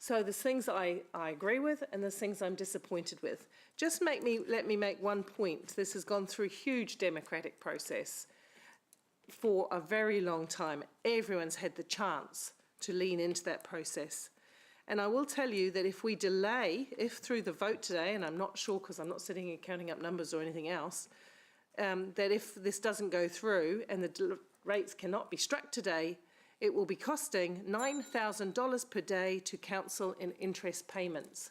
So there's things I agree with and there's things I'm disappointed with. Just let me make one point. This has gone through a huge democratic process for a very long time. Everyone's had the chance to lean into that process. And I will tell you that if we delay, if through the vote today, and I'm not sure because I'm not sitting here counting up numbers or anything else, that if this doesn't go through and the rates cannot be struck today, it will be costing $9,000 per day to council in interest payments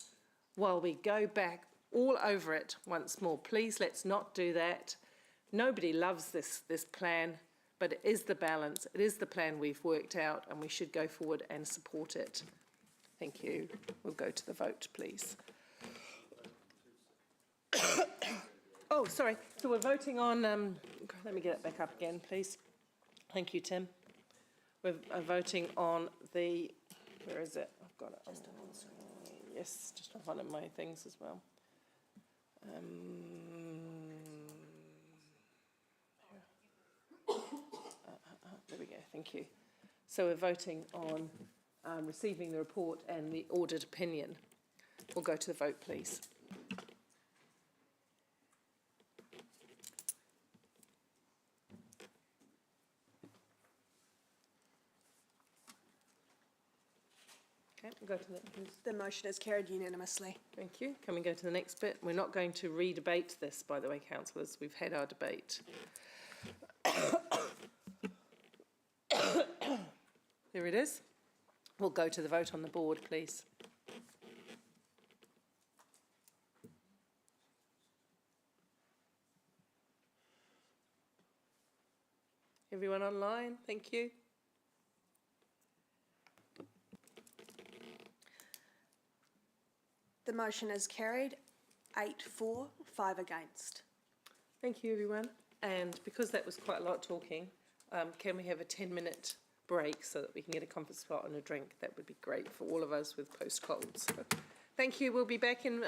while we go back all over it once more. Please, let's not do that. Nobody loves this plan, but it is the balance. It is the plan we've worked out and we should go forward and support it. Thank you. We'll go to the vote, please. Oh, sorry. So we're voting on, let me get it back up again, please. Thank you, Tim. We're voting on the, where is it? I've got it. Just on the screen. Yes, just on one of my things as well. There we go, thank you. So we're voting on receiving the report and the audit opinion. We'll go to the vote, please. Okay, we'll go to the next.
The motion is carried unanimously.
Thank you. Can we go to the next bit? We're not going to re-debate this, by the way, councillors. We've had our debate. There it is. We'll go to the vote on the board, please. Everyone online? Thank you.
The motion is carried, 8 for, 5 against.
Thank you, everyone. And because that was quite a lot talking, can we have a 10-minute break so that we can get a comfort spot and a drink? That would be great for all of us with post-colds. Thank you. We'll be back in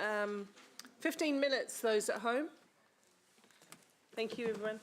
15 minutes, those at home. Thank you, everyone.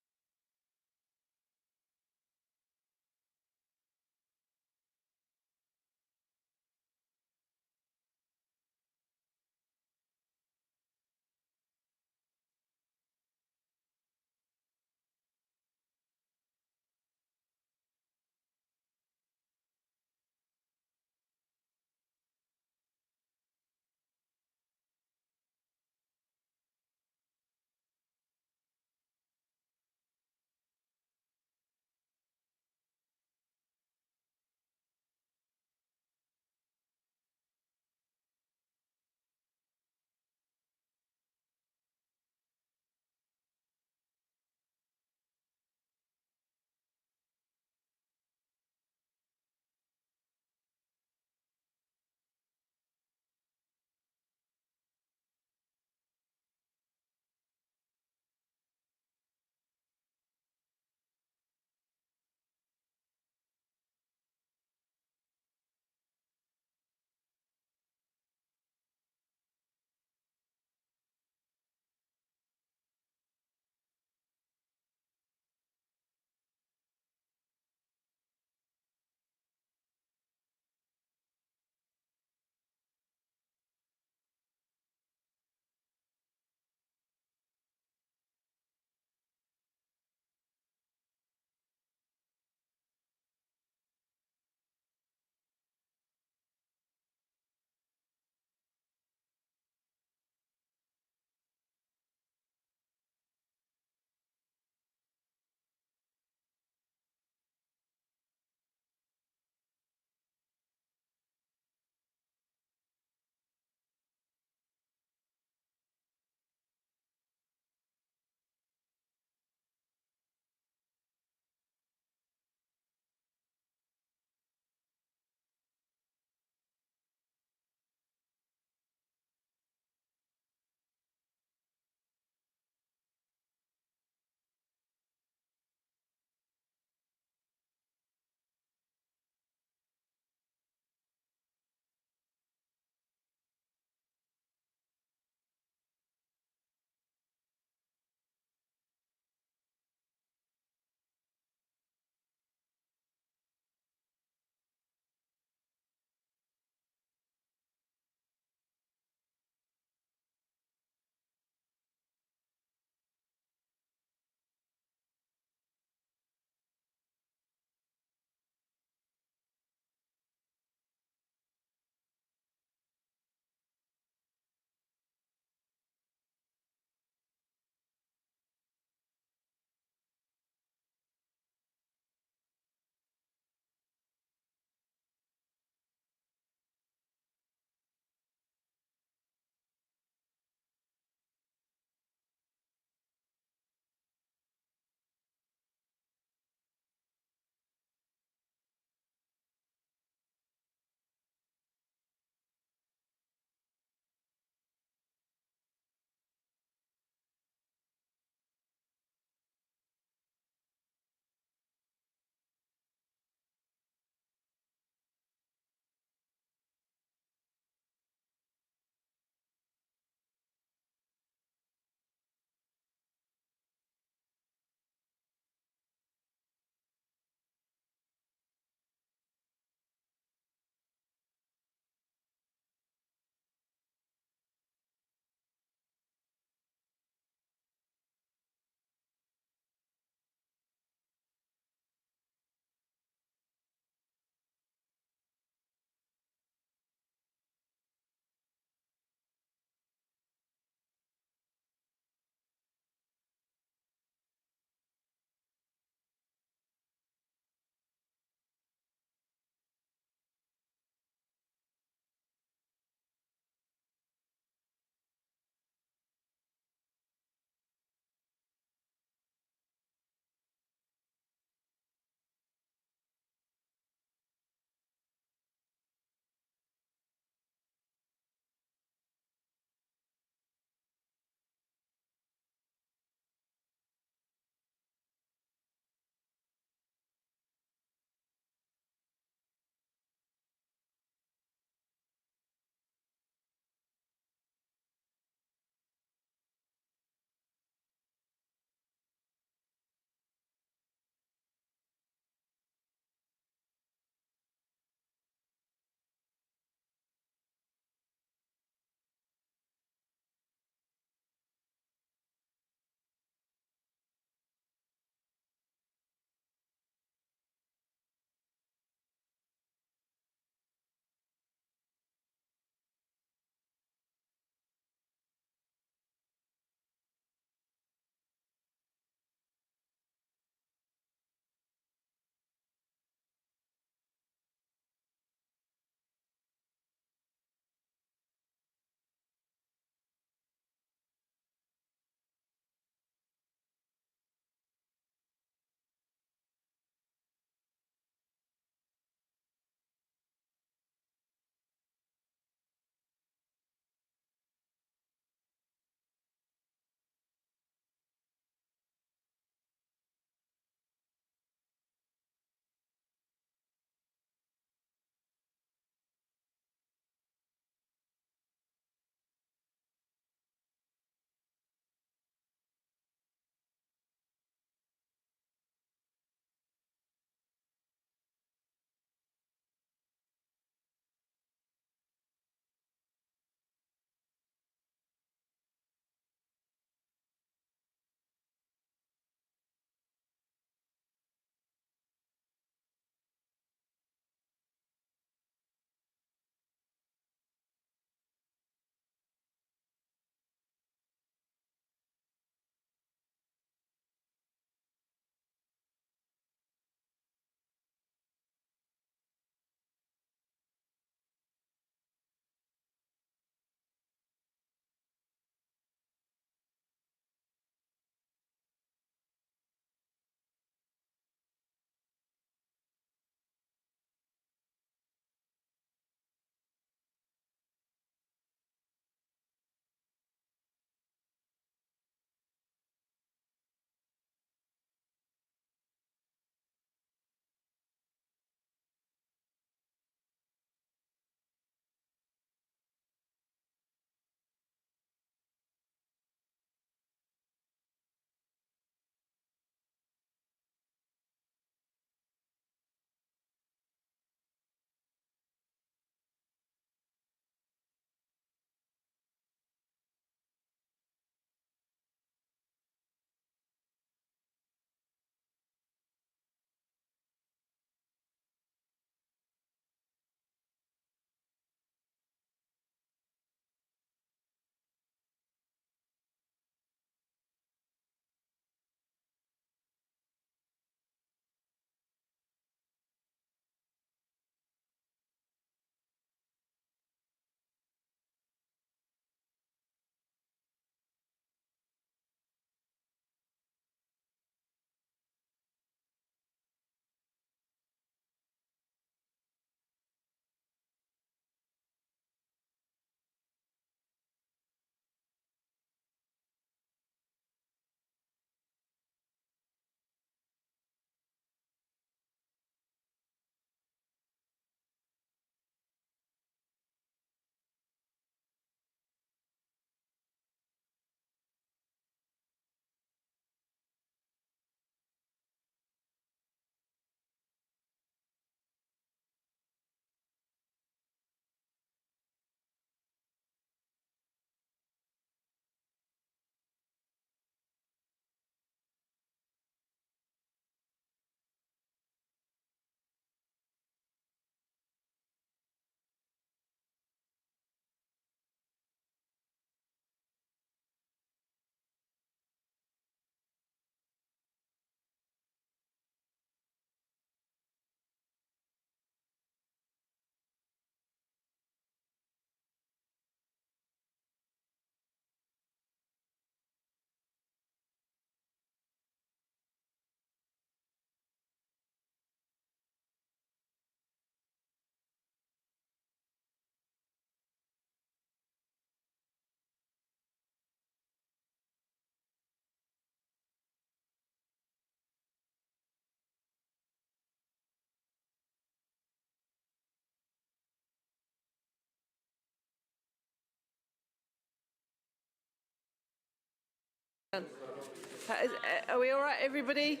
Are we all right, everybody?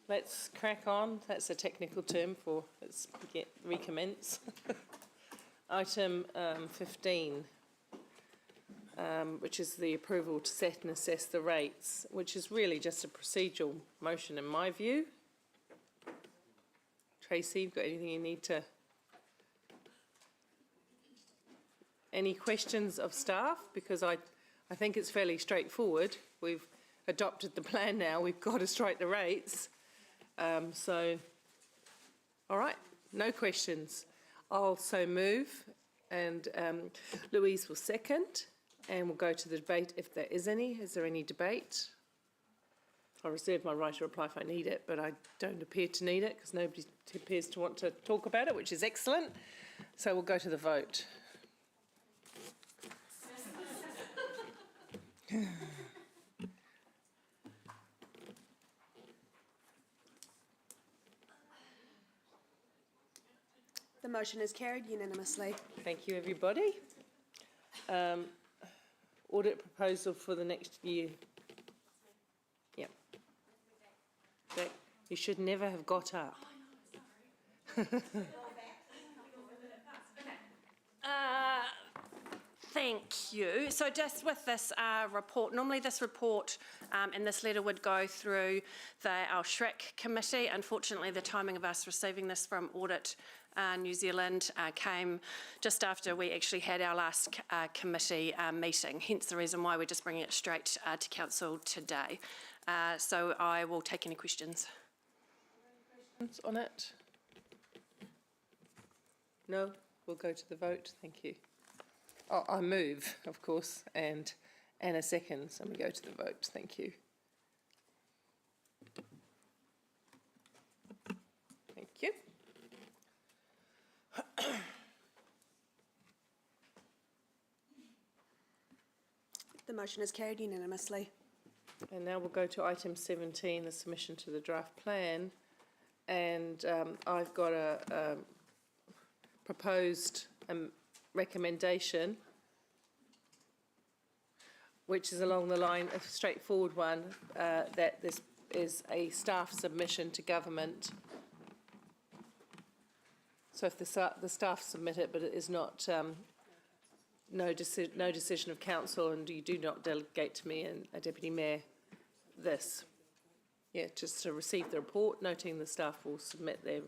Let's crack on. That's a technical term for let's recommence. Item 15, which is the approval to set and assess the rates, which is really just a procedural motion in my view. Tracy, you've got anything you need to... Any questions of staff? Because I think it's fairly straightforward. We've adopted the plan now. We've got to strike the rates. So, all right, no questions. I'll so move, and Louise will second, and we'll go to the debate if there is any. Is there any debate? I'll reserve my right to reply if I need it, but I don't appear to need it because nobody appears to want to talk about it, which is excellent. So we'll go to the vote.
The motion is carried unanimously.
Thank you, everybody. Audit proposal for the next year. Yeah. That you should never have got up.
Thank you. So just with this report, normally this report and this letter would go through our SHREC committee. Unfortunately, the timing of us receiving this from Audit New Zealand came just after we actually had our last committee meeting, hence the reason why we're just bringing it straight to Council today. So I will take any questions.
Questions on it? No? We'll go to the vote. Thank you. Oh, I move, of course, and Anna seconds, and we go to the vote. Thank you. Thank you.
The motion is carried unanimously.
And now we'll go to item 17, the submission to the draft plan. And I've got a proposed recommendation, which is along the line, a straightforward one, that this is a staff submission to government. So if the staff submit it, but it is not no decision of council, and you do not delegate to me and a deputy mayor this. Yeah, just to receive the report, noting the staff will submit their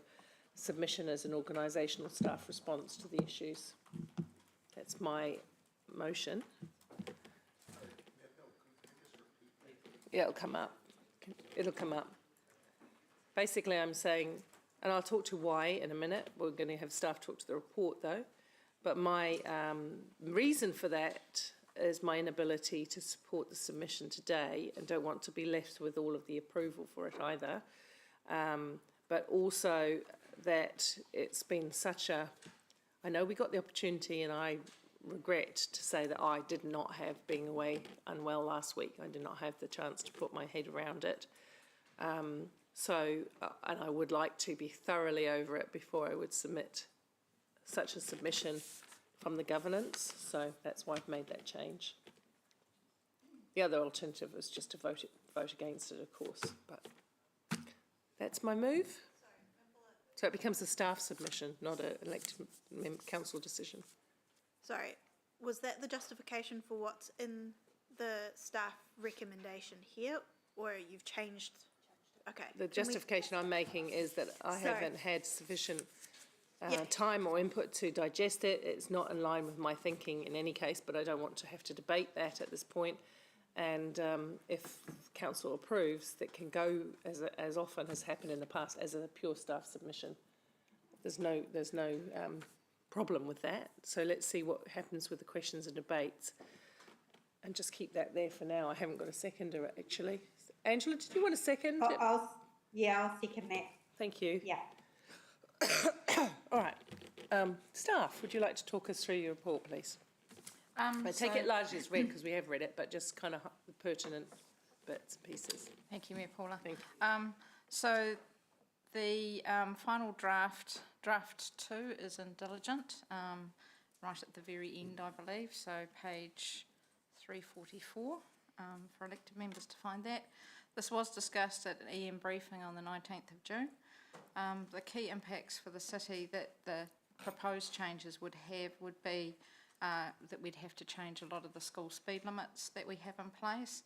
submission as an organisational staff response to the issues. That's my motion. Yeah, it'll come up. It'll come up. Basically, I'm saying, and I'll talk to why in a minute. We're going to have staff talk to the report, though. But my reason for that is my inability to support the submission today, and don't want to be left with all of the approval for it either. But also that it's been such a... I know we got the opportunity, and I regret to say that I did not have, being away unwell last week, I did not have the chance to put my head around it. And I would like to be thoroughly over it before I would submit such a submission from the governance. So that's why I've made that change. The other alternative was just to vote against it, of course, but that's my move. So it becomes a staff submission, not an elected council decision.
Sorry, was that the justification for what's in the staff recommendation here, or you've changed? Okay.
The justification I'm making is that I haven't had sufficient time or input to digest it. It's not in line with my thinking in any case, but I don't want to have to debate that at this point. And if council approves, that can go, as often has happened in the past, as a pure staff submission. There's no problem with that. So let's see what happens with the questions and debates, and just keep that there for now. I haven't got a seconder actually. Angela, did you want a second?
I'll second that.
Thank you.
Yeah.
All right. Staff, would you like to talk us through your report, please? I take it largely as read because we have read it, but just kind of the pertinent bits and pieces.
Thank you, Mayor Paula.
Thank you.
So the final draft Draft 2 is in diligent, right at the very end, I believe, so page 344 for elected members to find that. This was discussed at an EM briefing on the 19th of June. The key impacts for the city that the proposed changes would be that we'd have to change a lot of the school speed limits that we have in place.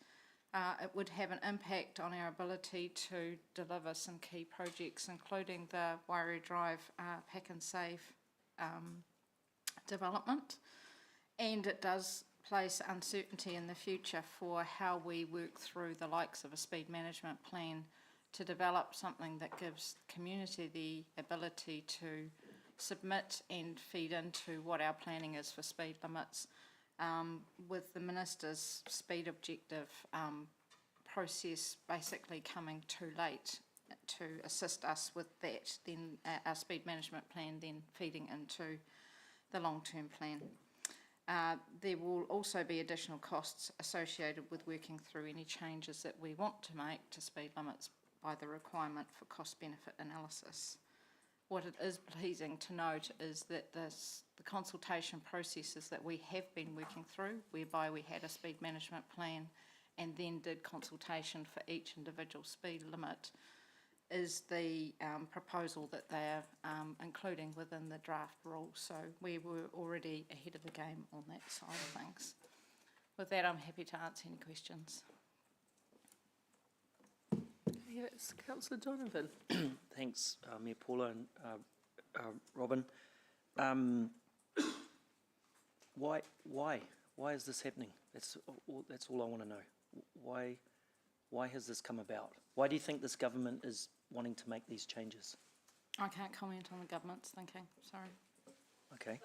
It would have an impact on our ability to deliver some key projects, including the Wairu Drive Pack and Save development. And it does place uncertainty in the future for how we work through the likes of a speed management plan to develop something that gives community the ability to submit and feed into what our planning is for speed limits. With the Minister's speed objective process basically coming too late to assist us with that, then our speed management plan then feeding into the long-term plan. There will also be additional costs associated with working through any changes that we want to make to speed limits by the requirement for cost-benefit analysis. What it is pleasing to note is that the consultation processes that we have been working through, whereby we had a speed management plan and then did consultation for each individual speed limit, is the proposal that they're including within the draft rules. So we were already ahead of the game on that side of things. With that, I'm happy to answer any questions.
Yes, Councillor Donovan.
Thanks, Mayor Paula and Robin. Why is this happening? That's all I want to know. Why has this come about? Why do you think this government is wanting to make these changes?
I can't comment on the government's thinking, sorry.
Okay.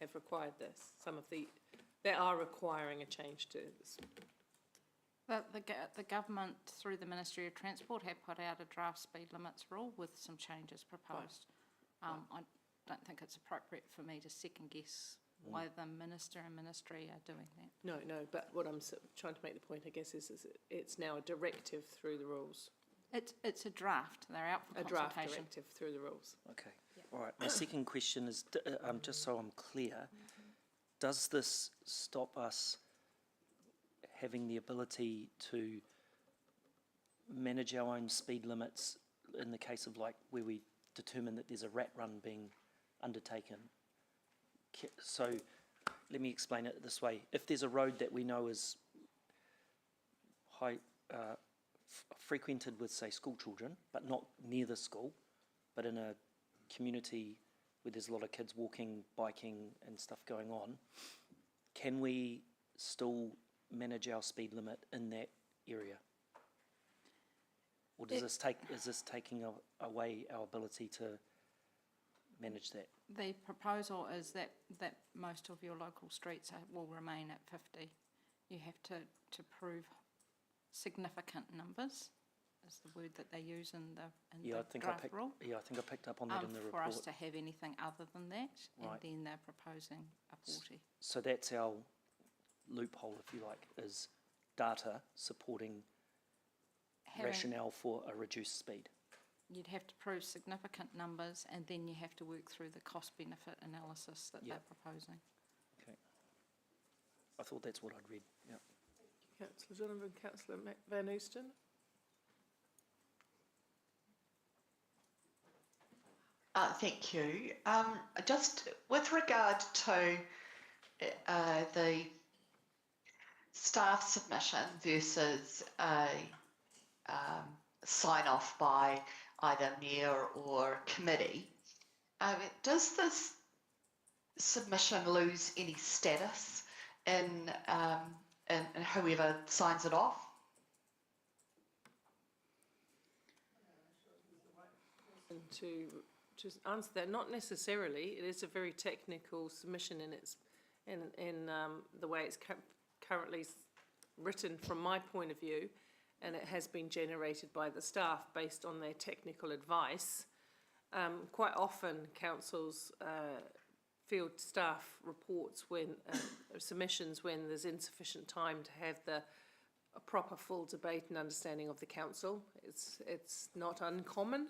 Have required this. They are requiring a change to this.
The government, through the Ministry of Transport, have put out a draft speed limits rule with some changes proposed. I don't think it's appropriate for me to second guess why the Minister and Ministry are doing that.
No, but what I'm trying to make the point, I guess, is it's now a directive through the rules.
It's a draft. They're out for consultation.
A draft directive through the rules.
Okay. All right. My second question is, just so I'm clear, does this stop us having the ability to manage our own speed limits in the case of like where we determine that there's a rat run being undertaken? So let me explain it this way. If there's a road that we know is frequented with, say, school children, but not near the school, but in a community where there's a lot of kids walking, biking and stuff going on, can we still manage our speed limit in that area? Or is this taking away our ability to manage that?
The proposal is that most of your local streets will remain at 50. You have to prove significant numbers, is the word that they use in the draft rule.
Yeah, I think I picked up on that in the report.
For us to have anything other than that,
right.
And then they're proposing a 40.
So that's our loophole, if you like, is data supporting rationale for a reduced speed.
You'd have to prove significant numbers, and then you have to work through the cost-benefit analysis that they're proposing.
Okay. I thought that's what I'd read. Yeah.
Councillor Donovan, Councillor Van Oosten.
Thank you. Just with regard to the staff submission versus a sign-off by either mayor or committee, does this submission lose any status in whoever signs it off?
To just answer that, not necessarily. It is a very technical submission in the way it's currently written from my point of view, and it has been generated by the staff based on their technical advice. Quite often councils field staff reports when submissions when there's insufficient time to have a proper full debate and understanding of the council. It's not uncommon.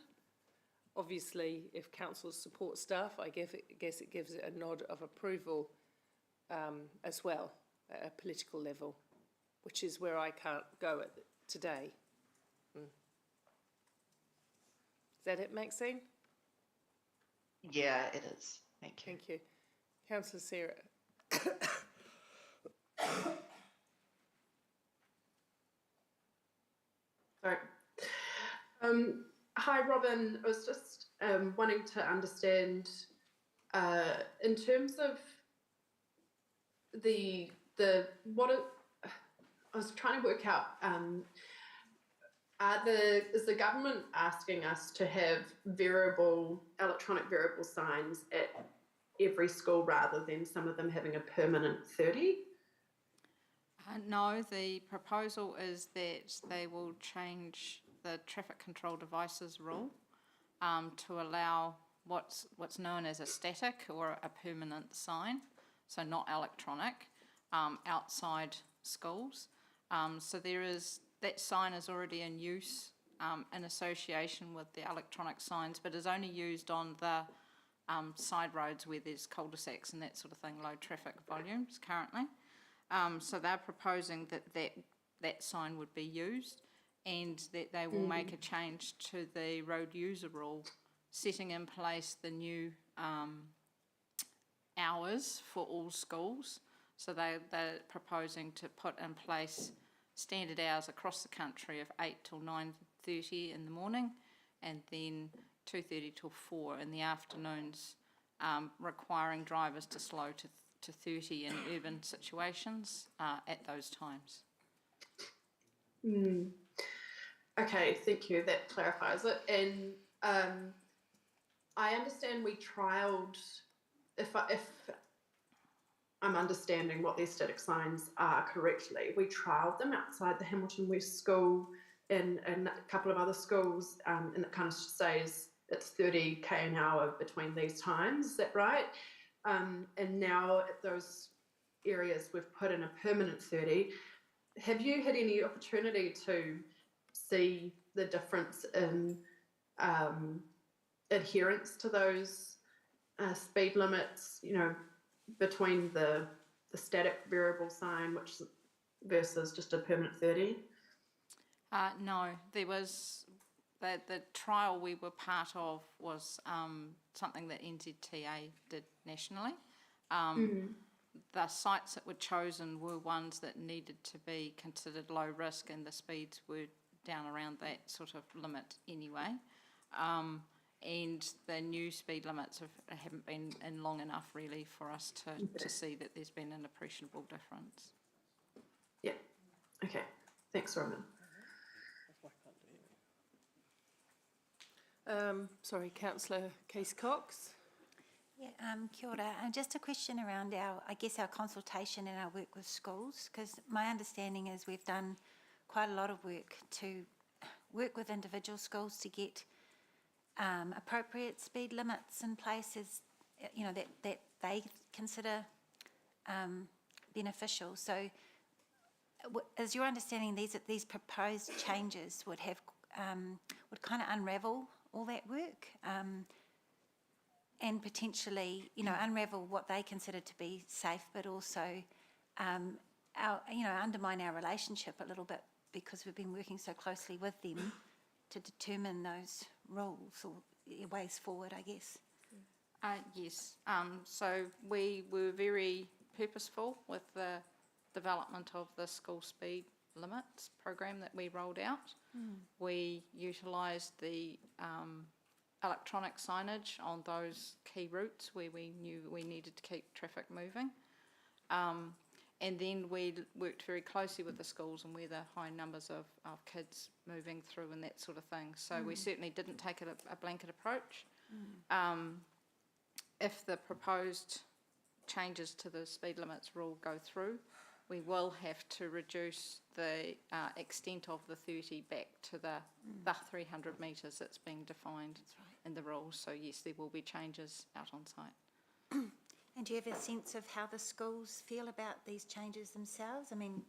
obviously, if councils support staff, I guess it gives it a nod of approval as well at a political level, which is where I can't go at today. Does that it, Maxine?
Yeah, it is. Thank you.
Thank you. Councillor Sarah.
Sorry. Hi, Robin. I was just wanting to understand in terms of I was trying to work out. Is the government asking us to have electronic variable signs at every school rather than some of them having a permanent 30?
No, the proposal is that they will change the traffic control devices rule to allow what's known as a static or a permanent sign, so not electronic, outside schools. So that sign is already in use in association with the electronic signs, but is only used on the side roads where there's cul-de-sacs and that sort of thing, low traffic volumes currently. So they're proposing that sign would be used, and that they will make a change to the road user rule, setting in place the new hours for all schools. So they're proposing to put in place standard hours across the country of 8 till 9:30 in the morning, and then 2:30 till 4 in the afternoons, requiring drivers to slow to 30 in urban situations at those times.
Okay, thank you. That clarifies it. And I understand we trialled, if I'm understanding what the static signs are correctly, we trialled them outside the Hamilton West School and a couple of other schools, and it kind of says it's 30k an hour between these times. Is that right? And now at those areas we've put in a permanent 30. Have you had any opportunity to see the difference in adherence to those speed limits, between the static variable sign versus just a permanent 30?
No, there was the trial we were part of was something that NZTA did nationally. The sites that were chosen were ones that needed to be considered low risk, and the speeds were down around that sort of limit anyway. And the new speed limits haven't been in long enough really for us to see that there's been an appreciable difference.
Yeah, okay. Thanks, Roman.
Sorry, Councillor Case-Cox.
Yeah, kia ora. Just a question around our consultation and our work with schools, because my understanding is we've done quite a lot of work to work with individual schools to get appropriate speed limits in places, that they consider beneficial. So, is your understanding these proposed changes would kind of unravel all that work? And potentially, unravel what they consider to be safe, but also, undermine our relationship a little bit, because we've been working so closely with them to determine those rules or ways forward, I guess.
Yes. So we were very purposeful with the development of the school speed limits program that we rolled out. We utilised the electronic signage on those key routes where we knew we needed to keep traffic moving. And then we worked very closely with the schools and where the high numbers of kids moving through and that sort of thing. So we certainly didn't take a blanket approach. If the proposed changes to the speed limits rule go through, we will have to reduce the extent of the 30 back to the 300 metres that's being defined in the rules. So yes, there will be changes out on site.
And do you have a sense of how the schools feel about these changes themselves? I mean,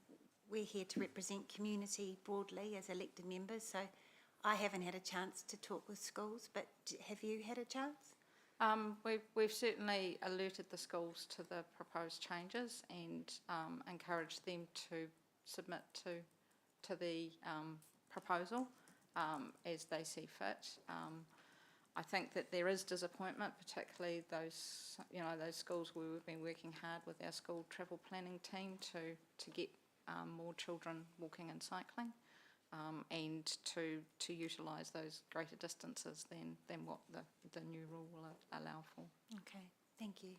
we're here to represent community broadly as elected members, so I haven't had a chance to talk with schools, but have you had a chance?
We've certainly alerted the schools to the proposed changes and encouraged them to submit to the proposal as they see fit. I think that there is disappointment, particularly those schools where we've been working hard with our school travel planning team to get more children walking and cycling, and to utilise those greater distances than what the new rule will allow for.
Okay, thank you.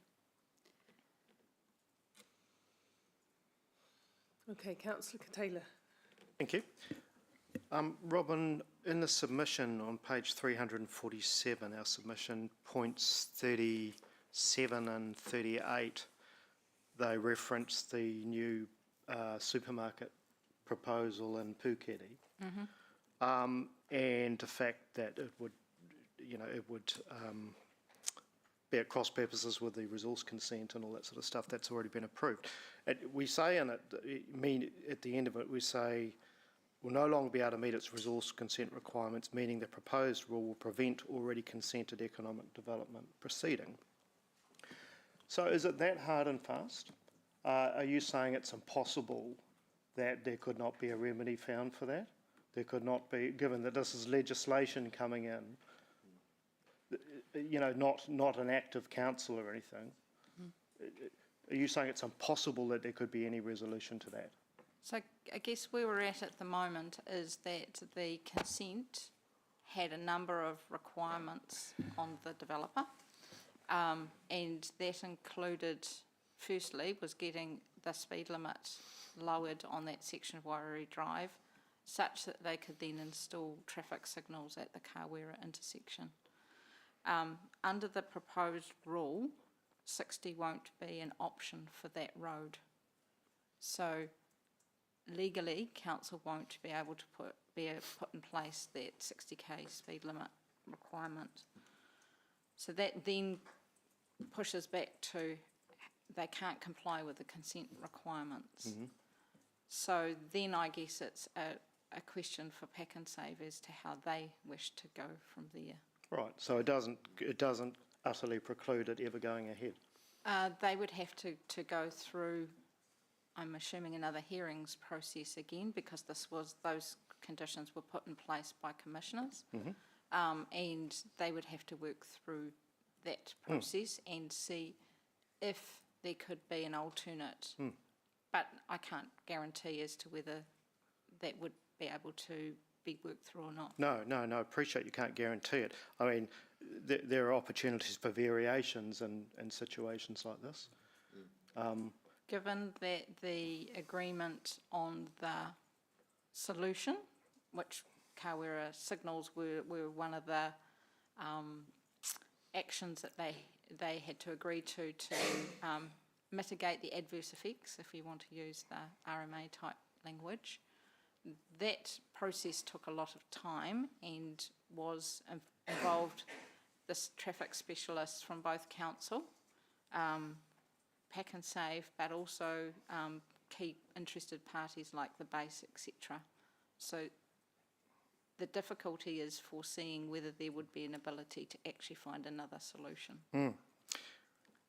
Okay, Councillor Taylor.
Thank you. Robin, in the submission on page 347, our submission, points 37 and 38, they reference the new supermarket proposal in Puketi, and the fact that it would be at cross purposes with the resource consent and all that sort of stuff that's already been approved. We say in it, at the end of it, we say, will no longer be able to meet its resource consent requirements, meaning the proposed rule will prevent already consented economic development proceeding. So is it that hard and fast? Are you saying it's impossible that there could not be a remedy found for that? There could not be, given that this is legislation coming in, not an act of council or anything. Are you saying it's impossible that there could be any resolution to that?
So I guess where we're at the moment is that the consent had a number of requirements on the developer, and that included, firstly, was getting the speed limit lowered on that section of Wairere Drive such that they could then install traffic signals at the Kawera intersection. Under the proposed rule, 60 won't be an option for that road. So legally, council won't be able to put in place that 60k speed limit requirement. So that then pushes back to they can't comply with the consent requirements. So then I guess it's a question for Pack and Save as to how they wish to go from there.
Right, so it doesn't utterly preclude it ever going ahead?
They would have to go through, I'm assuming, another hearings process again, because those conditions were put in place by commissioners, and they would have to work through that process and see if there could be an alternate. But I can't guarantee as to whether that would be able to be worked through or not.
No, appreciate you can't guarantee it. I mean, there are opportunities for variations in situations like this.
Given that the agreement on the solution, which Kawera signals were one of the actions that they had to agree to mitigate the adverse effects, if you want to use the RMA type language, that process took a lot of time and involved this traffic specialists from both council, Pack and Save, but also key interested parties like the base, etc. So the difficulty is foreseeing whether there would be an ability to actually find another solution.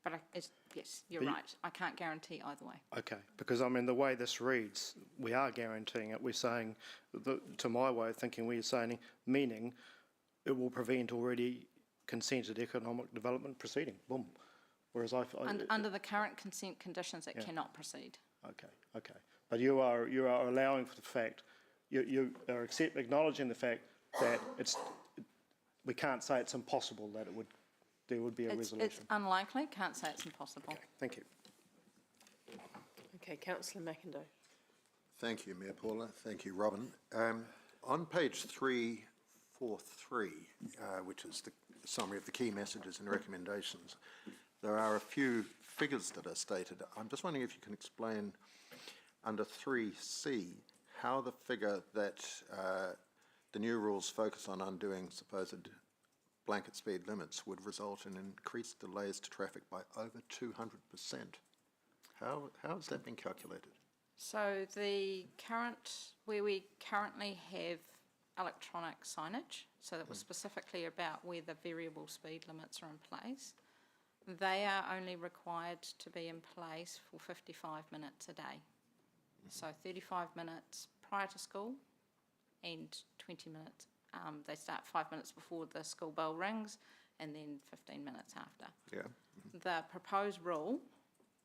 But yes, you're right. I can't guarantee either way.
Okay, because I mean the way this reads, we are guaranteeing it. We're saying, to my way of thinking, we're saying, meaning it will prevent already consented economic development proceeding. Boom. Whereas
under the current consent conditions, it cannot proceed.
Okay. But you are allowing for the fact, you are acknowledging the fact that we can't say it's impossible that there would be a resolution.
It's unlikely. Can't say it's impossible.
Okay, thank you.
Okay, Councillor McIndoe.
Thank you, Mayor Paula. Thank you, Robin. On page 343, which is the summary of the key messages and recommendations, there are a few figures that are stated. I'm just wondering if you can explain under 3C how the figure that the new rules focus on undoing supposed blanket speed limits would result in increased delays to traffic by over 200%. How has that been calculated?
So where we currently have electronic signage, so that was specifically about where the variable speed limits are in place. They are only required to be in place for 55 minutes a day. So 35 minutes prior to school and 20 minutes. They start 5 minutes before the school bell rings and then 15 minutes after.
Yeah.
The proposed rule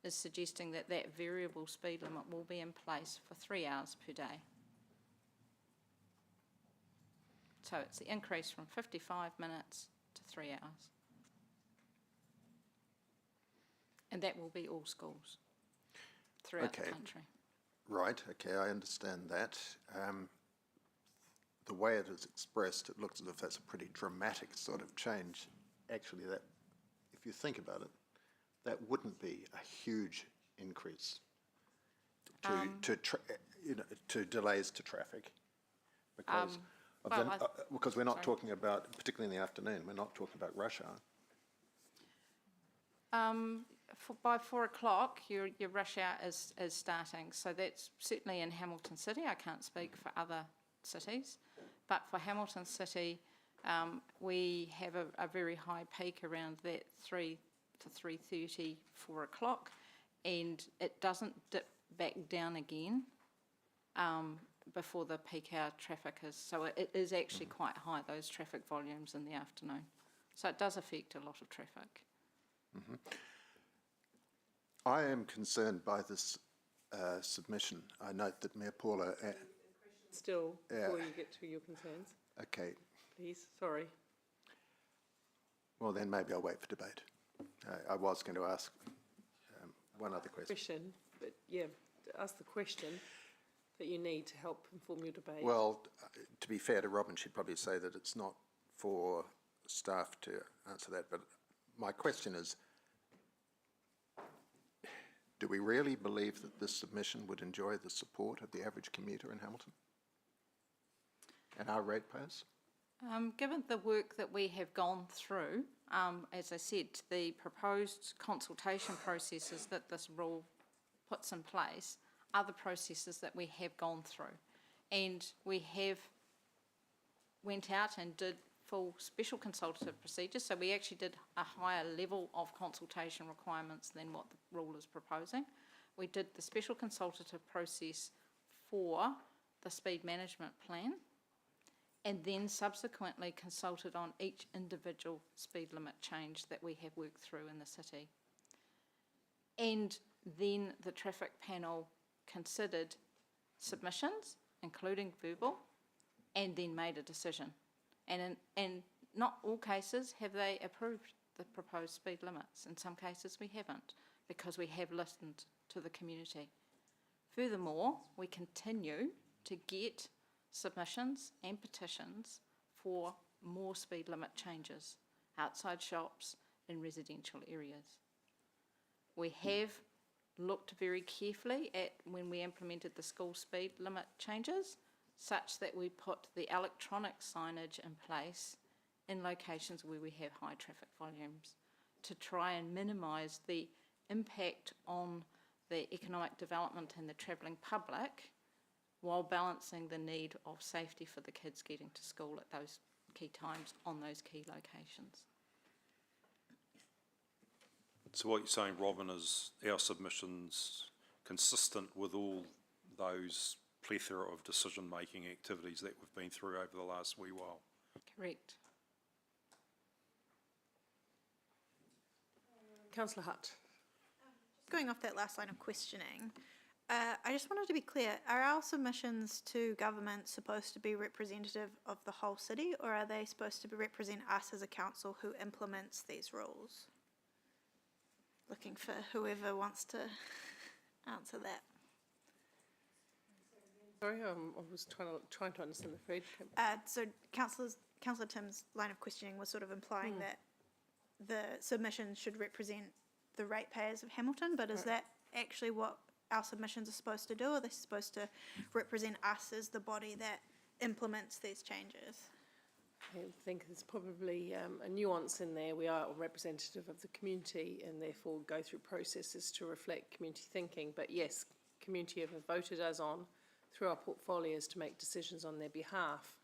is suggesting that that variable speed limit will be in place for 3 hours per day. So it's the increase from 55 minutes to 3 hours. And that will be all schools throughout the country.
Right, okay, I understand that. The way it is expressed, it looks as if that's a pretty dramatic sort of change. Actually, that, if you think about it, that wouldn't be a huge increase to delays to traffic, because because we're not talking about, particularly in the afternoon, we're not talking about rush hour.
By 4 o'clock, your rush hour is starting. So that's certainly in Hamilton City. I can't speak for other cities, but for Hamilton City, we have a very high peak around that 3 to 3:30, 4 o'clock, and it doesn't dip back down again before the peak hour traffic is. So it is actually quite high, those traffic volumes in the afternoon. So it does affect a lot of traffic.
Mm-hmm. I am concerned by this submission. I note that Mayor Paula...
Still, before you get to your concerns.
Okay.
Please, sorry.
Well, then maybe I'll wait for debate. I was going to ask one other question.
But yeah, ask the question that you need to help inform your debate.
Well, to be fair to Robin, she'd probably say that it's not for staff to answer that, but my question is, do we really believe that this submission would enjoy the support of the average commuter in Hamilton and our ratepayers?
Given the work that we have gone through, as I said, the proposed consultation processes that this rule puts in place are the processes that we have gone through. And we have went out and did full special consultative procedures, so we actually did a higher level of consultation requirements than what the rule is proposing. We did the special consultative process for the speed management plan, and then subsequently consulted on each individual speed limit change that we have worked through in the city. And then the traffic panel considered submissions, including verbal, and then made a decision. And in not all cases have they approved the proposed speed limits. In some cases we haven't, because we have listened to the community. Furthermore, we continue to get submissions and petitions for more speed limit changes outside shops in residential areas. We have looked very carefully at when we implemented the school speed limit changes, such that we put the electronic signage in place in locations where we have high traffic volumes to try and minimise the impact on the economic development and the travelling public, while balancing the need of safety for the kids getting to school at those key times on those key locations.
So what you're saying, Robin, is our submissions consistent with all those plethora of decision-making activities that we've been through over the last wee while?
Correct.
Councillor Hutt.
Going off that last line of questioning, I just wanted to be clear, are our submissions to government supposed to be representative of the whole city, or are they supposed to represent us as a council who implements these rules? Looking for whoever wants to answer that.
Sorry, I was trying to understand the thread.
So Councillor Tim's line of questioning was sort of implying that the submissions should represent the ratepayers of Hamilton, but is that actually what our submissions are supposed to do, or are they supposed to represent us as the body that implements these changes?
I think there's probably a nuance in there. We are a representative of the community and therefore go through processes to reflect community thinking. But yes, community have voted us on through our portfolios to make decisions on their behalf.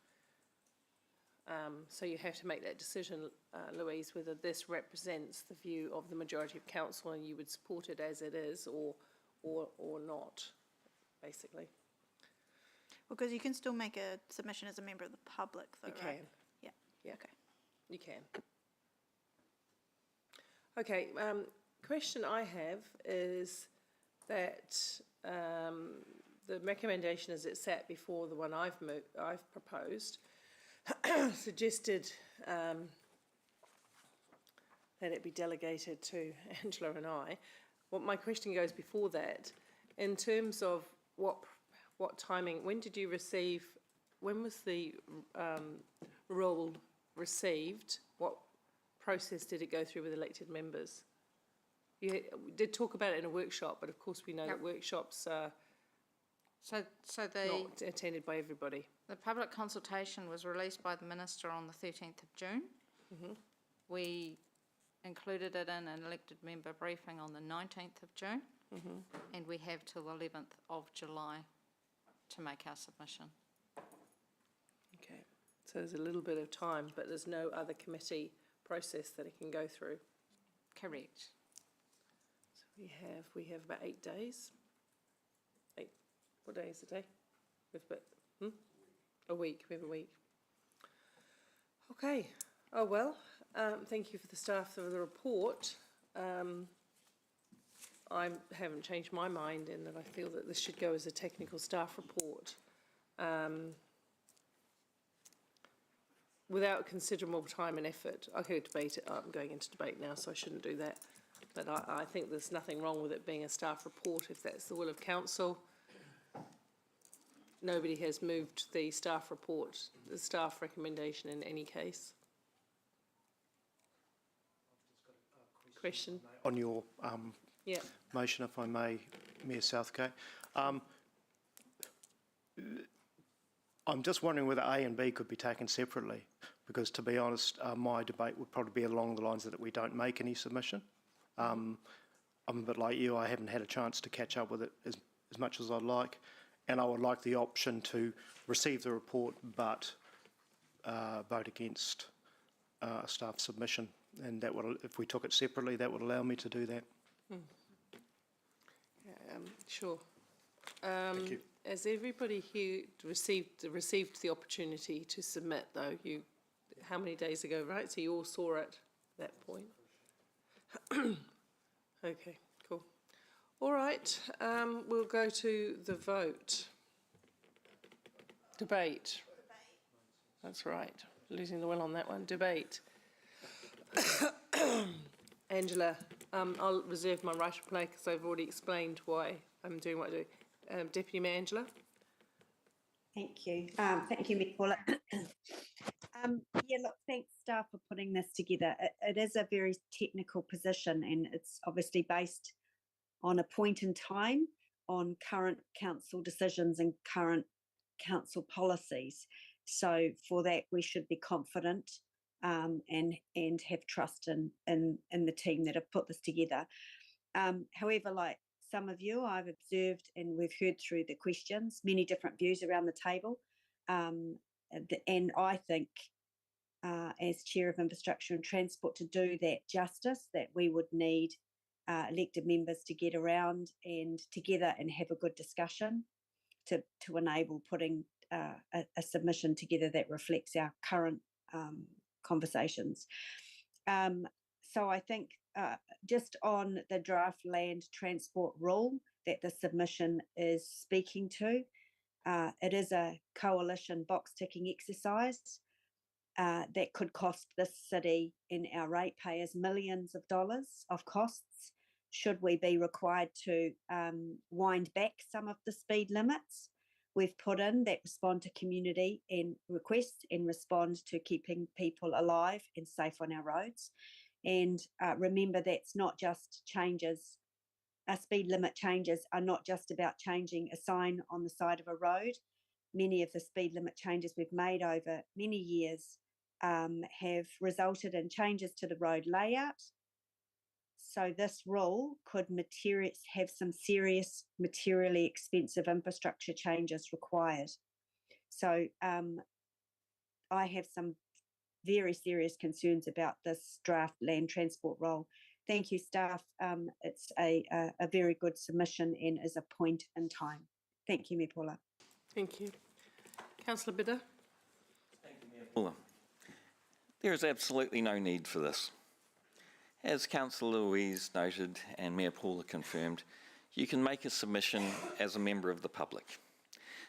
So you have to make that decision, Louise, whether this represents the view of the majority of council and you would support it as it is or not, basically.
Because you can still make a submission as a member of the public, though,
You
right?
can.
Yeah.
Yeah. Okay. You can. Okay, question I have is that the recommendation as it sat before the one I've proposed suggested that it be delegated to Angela and I. What my question goes before that, in terms of what timing, when did you receive, when was the role received? What process did it go through with elected members? You did talk about it in a workshop, but of course we know that workshops are not attended by everybody.
The public consultation was released by the Minister on the 13th of June.
Mm-hmm.
We included it in an elected member briefing on the 19th of June, and we have till the 11th of July to make our submission.
Okay, so there's a little bit of time, but there's no other committee process that it can go through.
Correct.
So we have about 8 days. What day is the day? We've got a week. We have a week. Okay. Oh well. Thank you for the staff for the report. I haven't changed my mind in that I feel that this should go as a technical staff report. Without considerable time and effort. I could debate it. I'm going into debate now, so I shouldn't do that. But I think there's nothing wrong with it being a staff report if that's the will of council. Nobody has moved the staff report, the staff recommendation in any case. Question?
On your
Yeah.
motion, if I may, Mayor Southgate. I'm just wondering whether A and B could be taken separately, because to be honest, my debate would probably be along the lines that we don't make any submission. I'm a bit like you, I haven't had a chance to catch up with it as much as I'd like, and I would like the option to receive the report but vote against a staff submission, and that would, if we took it separately, that would allow me to do that.
Sure.
Thank you.
Has everybody here received the opportunity to submit, though? How many days ago, right? So you all saw it at that point? Okay, cool. All right, we'll go to the vote. Debate. That's right. Losing the will on that one. Debate. Angela, I'll reserve my right to play because I've already explained why I'm doing what I do. Deputy Mayor Angela.
Thank you. Thank you, Nicola. Yeah, look, thanks staff for putting this together. It is a very technical position and it's obviously based on a point in time on current council decisions and current council policies. So for that, we should be confident and have trust in the team that have put this together. However, like some of you, I've observed and we've heard through the questions, many different views around the table. And I think as Chair of Infrastructure and Transport, to do that justice, that we would need elected members to get around and together and have a good discussion to enable putting a submission together that reflects our current conversations. So I think just on the draft land transport rule that the submission is speaking to, it is a coalition box ticking exercise that could cost this city and our ratepayers millions of dollars of costs should we be required to wind back some of the speed limits we've put in that respond to community and requests and respond to keeping people alive and safe on our roads. And remember, that's not just changes. Speed limit changes are not just about changing a sign on the side of a road. Many of the speed limit changes we've made over many years have resulted in changes to the road layout. So this rule could have some serious, materially expensive infrastructure changes required. So I have some very serious concerns about this draft land transport role. Thank you, staff. It's a very good submission and is a point in time. Thank you, Me Paula.
Thank you. Councillor Bidder.
Paula, there is absolutely no need for this. As Councillor Louise noted and Mayor Paula confirmed, you can make a submission as a member of the public.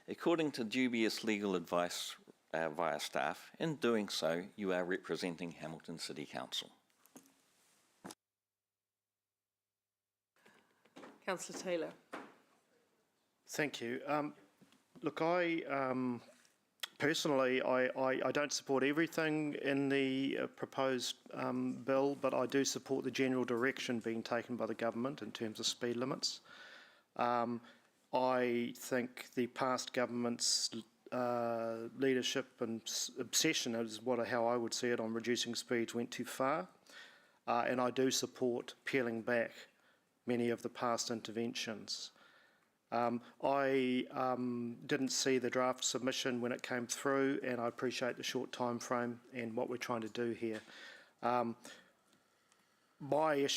According to dubious legal advice via staff, in doing so, you are representing Hamilton City Council.
Councillor Taylor.
Thank you. Look, personally, I don't support everything in the proposed bill, but I do support the general direction being taken by the government in terms of speed limits. I think the past government's leadership and obsession is how I would see it on reducing speeds went too far, and I do support peeling back many of the past interventions. I didn't see the draft submission when it came through, and I appreciate the short time frame and what we're trying to do here. My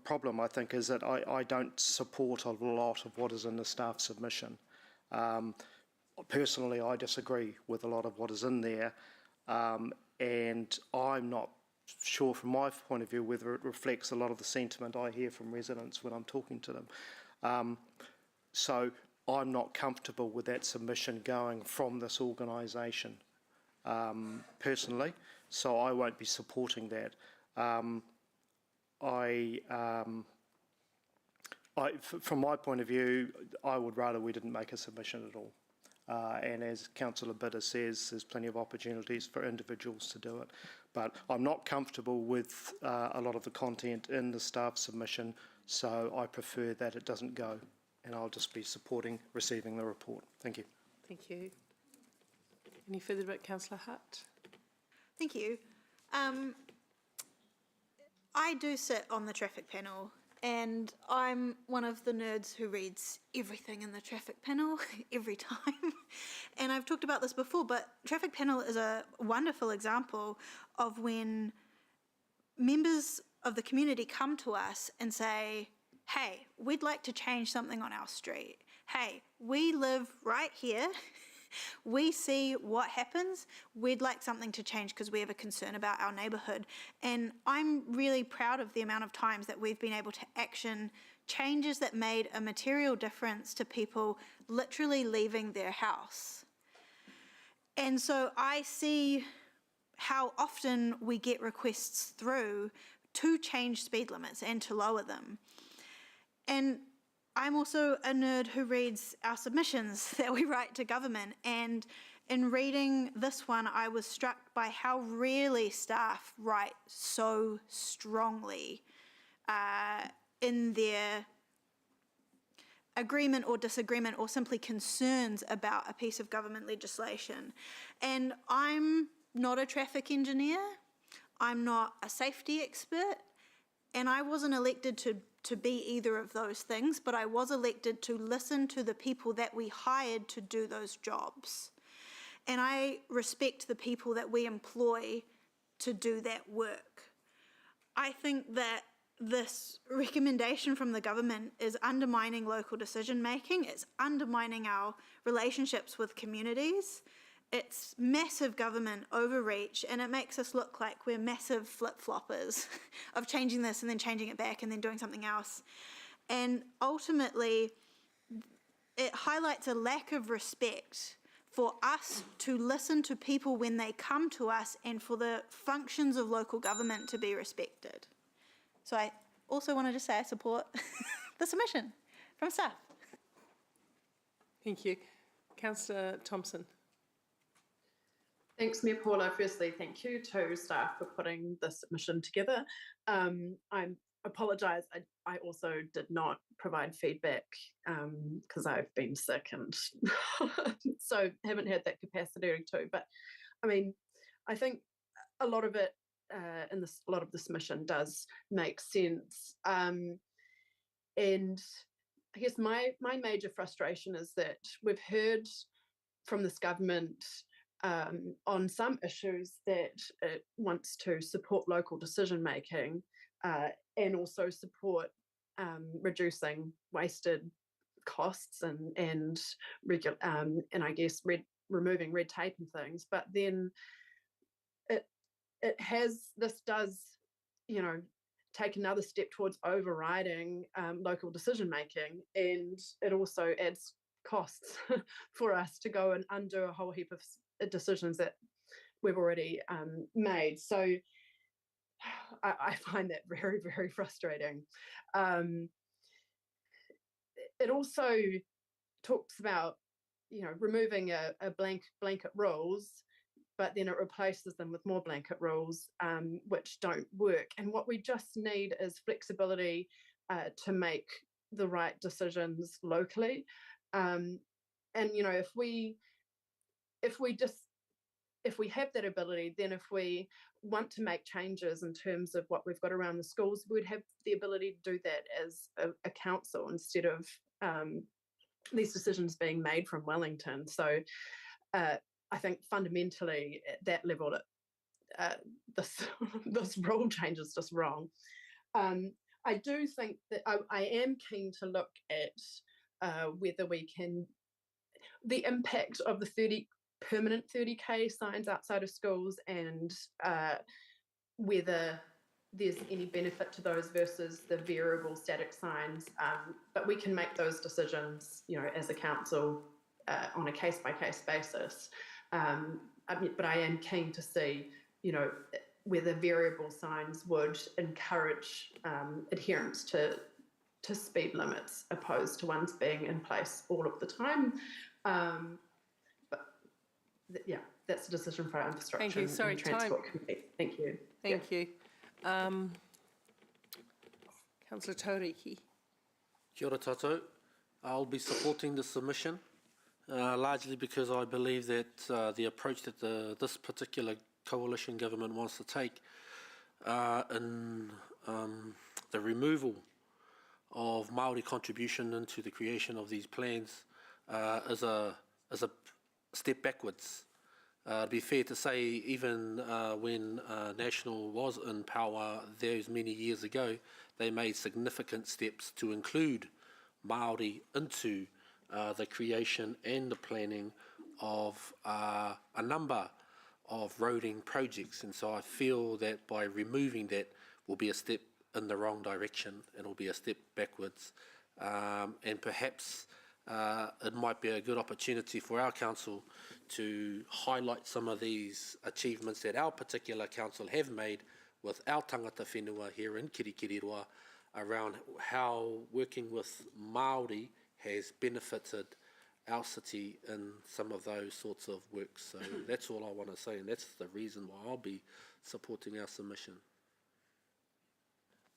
problem, I think, is that I don't support a lot of what is in the staff submission. Personally, I disagree with a lot of what is in there, and I'm not sure from my point of view whether it reflects a lot of the sentiment I hear from residents when I'm talking to them. So I'm not comfortable with that submission going from this organisation personally, so I won't be supporting that. From my point of view, I would rather we didn't make a submission at all. And as Councillor Bidder says, there's plenty of opportunities for individuals to do it. But I'm not comfortable with a lot of the content in the staff submission, so I prefer that it doesn't go. And I'll just be supporting receiving the report. Thank you.
Thank you. Any further about Councillor Hutt?
Thank you. I do sit on the traffic panel, and I'm one of the nerds who reads everything in the traffic panel every time. And I've talked about this before, but traffic panel is a wonderful example of when members of the community come to us and say, hey, we'd like to change something on our street. Hey, we live right here. We see what happens. We'd like something to change because we have a concern about our neighbourhood. And I'm really proud of the amount of times that we've been able to action changes that made a material difference to people literally leaving their house. And so I see how often we get requests through to change speed limits and to lower them. And I'm also a nerd who reads our submissions that we write to government, and in reading this one, I was struck by how rarely staff write so strongly in their agreement or disagreement or simply concerns about a piece of government legislation. And I'm not a traffic engineer, I'm not a safety expert, and I wasn't elected to be either of those things, but I was elected to listen to the people that we hired to do those jobs. And I respect the people that we employ to do that work. I think that this recommendation from the government is undermining local decision making, it's undermining our relationships with communities, it's massive government overreach, and it makes us look like we're massive flip-floppers of changing this and then changing it back and then doing something else. And ultimately, it highlights a lack of respect for us to listen to people when they come to us and for the functions of local government to be respected. So I also wanted to say I support the submission from staff.
Thank you. Councillor Thompson.
Thanks, Mayor Paula. Firstly, thank you to staff for putting the submission together. I apologise, I also did not provide feedback because I've been sick and so haven't had that capacity to. But I mean, I think a lot of it a lot of the submission does make sense. And I guess my major frustration is that we've heard from this government on some issues that it wants to support local decision making and also support reducing wasted costs and I guess removing red tape and things. But then this does, you know, take another step towards overriding local decision making, and it also adds costs for us to go and undo a whole heap of decisions that we've already made. So I find that very, very frustrating. It also talks about, you know, removing a blanket rules, but then it replaces them with more blanket rules, which don't work. And what we just need is flexibility to make the right decisions locally. And, you know, if we have that ability, then if we want to make changes in terms of what we've got around the schools, we'd have the ability to do that as a council instead of these decisions being made from Wellington. So I think fundamentally at that level, this rule change is just wrong. I do think that I am keen to look at whether we can, the impact of the permanent 30K signs outside of schools, and whether there's any benefit to those versus the variable static signs. But we can make those decisions, you know, as a council on a case-by-case basis. But I am keen to see, you know, whether variable signs would encourage adherence to speed limits opposed to ones being in place all of the time. Yeah, that's a decision for our infrastructure.
Thank you. Sorry,
and transport committee. Thank you.
Thank you. Councillor Tauriki.
Kia ora tātou. I'll be supporting the submission, largely because I believe that the approach that this particular coalition government wants to take in the removal of Māori contribution into the creation of these plans is a step backwards. To be fair to say, even when National was in power those many years ago, they made significant steps to include Māori into the creation and the planning of a number of roading projects. And so I feel that by removing that will be a step in the wrong direction. It'll be a step backwards. And perhaps it might be a good opportunity for our council to highlight some of these achievements that our particular council have made with our tangata whenua here in Kirikiriroa around how working with Māori has benefited our city in some of those sorts of works. So that's all I want to say, and that's the reason why I'll be supporting our submission.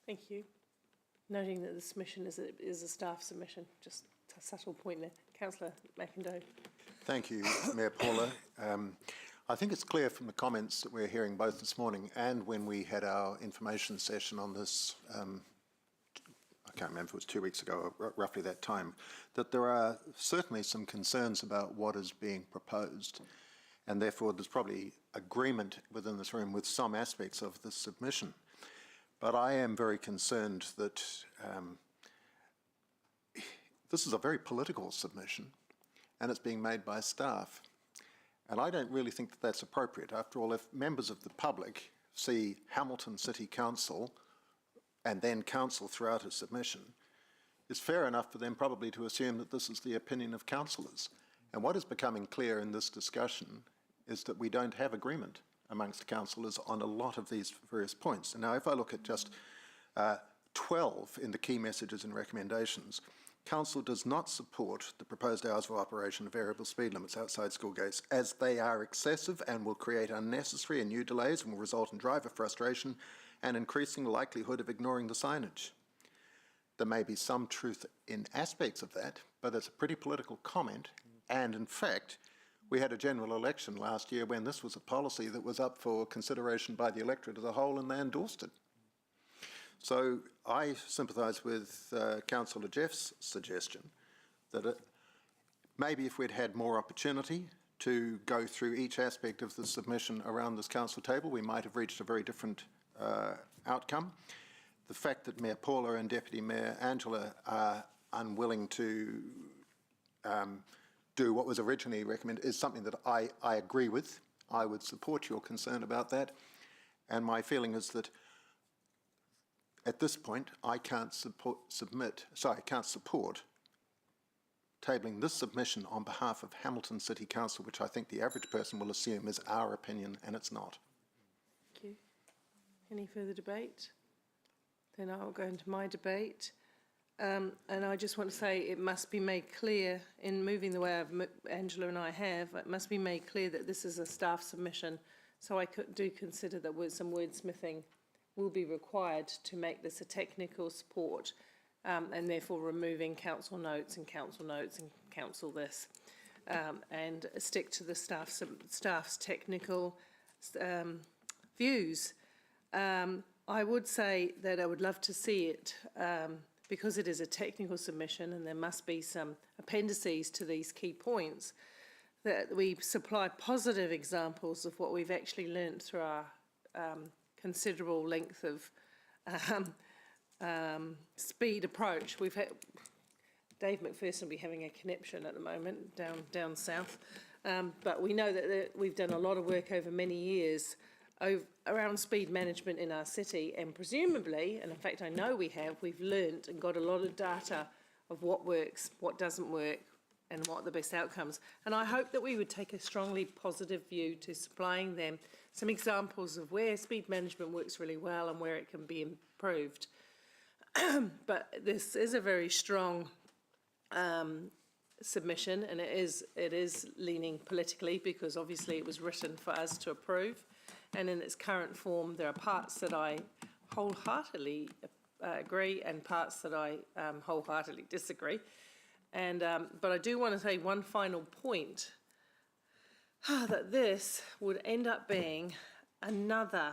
Thank you. Noting that the submission is a staff submission, just a subtle point there. Councillor McIndoe.
Thank you, Mayor Paula. I think it's clear from the comments that we're hearing both this morning and when we had our information session on this, I can't remember if it was 2 weeks ago or roughly that time, that there are certainly some concerns about what is being proposed, and therefore there's probably agreement within this room with some aspects of the submission. But I am very concerned that this is a very political submission and it's being made by staff. And I don't really think that that's appropriate. After all, if members of the public see Hamilton City Council and then council throughout a submission, it's fair enough for them probably to assume that this is the opinion of councillors. And what is becoming clear in this discussion is that we don't have agreement amongst councillors on a lot of these various points. And now if I look at just 12 in the key messages and recommendations, Council does not support the proposed hours of operation of variable speed limits outside school gates, as they are excessive and will create unnecessary and new delays and will result in driver frustration and increasing the likelihood of ignoring the signage. There may be some truth in aspects of that, but it's a pretty political comment. And in fact, we had a general election last year when this was a policy that was up for consideration by the electorate as a whole, and they endorsed it. So I sympathise with Councillor Jeff's suggestion that maybe if we'd had more opportunity to go through each aspect of the submission around this council table, we might have reached a very different outcome. The fact that Mayor Paula and Deputy Mayor Angela are unwilling to do what was originally recommended is something that I agree with. I would support your concern about that. And my feeling is that at this point, I can't support tabling this submission on behalf of Hamilton City Council, which I think the average person will assume is our opinion, and it's not.
Thank you. Any further debate? Then I'll go into my debate. And I just want to say it must be made clear, in moving the way Angela and I have, it must be made clear that this is a staff submission. So I do consider that some wordsmithing will be required to make this a technical support, and therefore removing council notes and council this, and stick to the staff's technical views. I would say that I would love to see it, because it is a technical submission and there must be some appendices to these key points, that we supply positive examples of what we've actually learnt through our considerable length of speed approach. We've had Dave McPherson will be having a conniption at the moment down south, but we know that we've done a lot of work over many years around speed management in our city, and presumably, and in fact I know we've learnt and got a lot of data of what works, what doesn't work, and what are the best outcomes. And I hope that we would take a strongly positive view to supplying them some examples of where speed management works really well and where it can be improved. But this is a very strong submission, and it is leaning politically, because obviously it was written for us to approve. And in its current form, there are parts that I wholeheartedly agree and parts that I wholeheartedly disagree. And but I do want to say one final point, that this would end up being another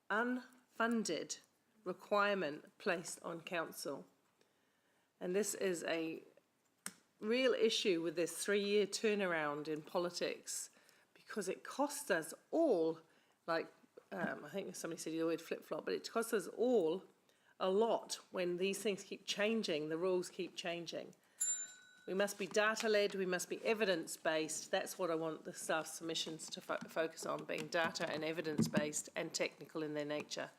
unfunded requirement placed on council. And this is a real issue with this 3-year turnaround in politics, because it costs us all, like I think somebody said the word flip-flop, but it costs us all a lot when these things keep changing, the rules keep changing. We must be data-led, we must be evidence-based. That's what I want the staff submissions to focus on, being data and evidence-based and technical in their nature.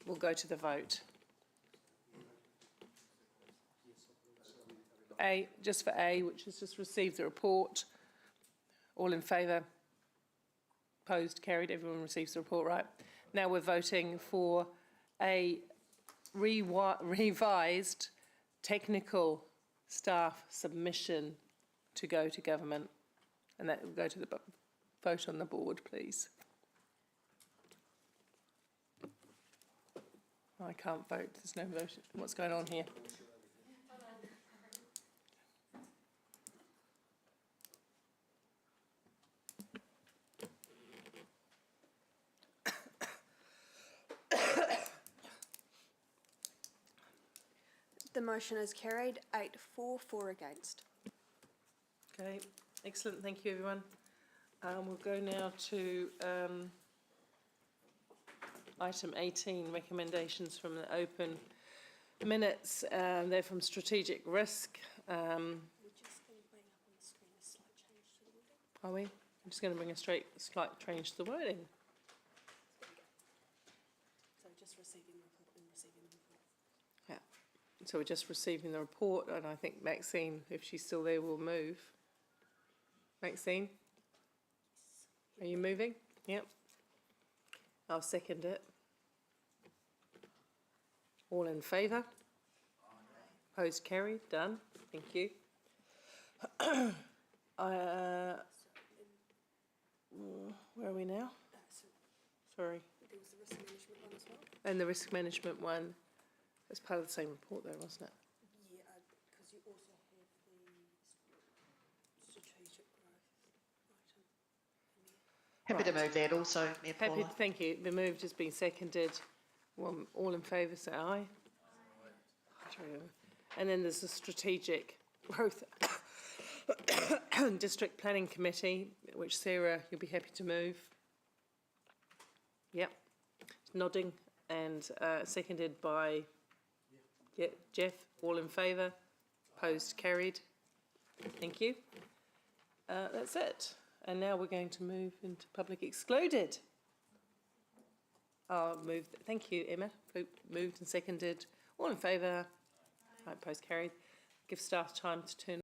We'll go to the vote. A, just for A, which has just received the report. All in favour? Opposed? Carried? Everyone receives the report, right? Now we're voting for a revised technical staff submission to go to government, and that will go to the vote on the board, please. I can't vote, there's no vote. What's going on here?
The motion is carried, 8-4, 4 against.
Okay, excellent, thank you everyone. We'll go now to item 18, recommendations from the open minutes. They're from strategic risk.
We're just going to bring up on the screen a slight change to the wording.
Are we? I'm just going to bring a slight change to the wording.
So just receiving the report and receiving the report.
Yeah. So we're just receiving the report, and I think Maxine, if she's still there, will move. Maxine? Are you moving? Yep. I'll second it. All in favour? Opposed? Carried? Done. Thank you. Where are we now? Sorry.
There was the risk management one as well.
And the risk management one was part of the same report though, wasn't it?
Yeah, because you also have the strategic growth item.
Happy to move that also, Mayor Paula.
Happy, thank you. The move has been seconded. All in favour, say aye. And then there's the strategic growth District Planning Committee, which Sarah, you'll be happy to move. Yep, nodding, and seconded by Jeff. All in favour? Opposed? Carried. Thank you. That's it. And now we're going to move into public excluded. Thank you, Emma. Moved and seconded. All in favour? Opposed? Carried. Give staff time to turn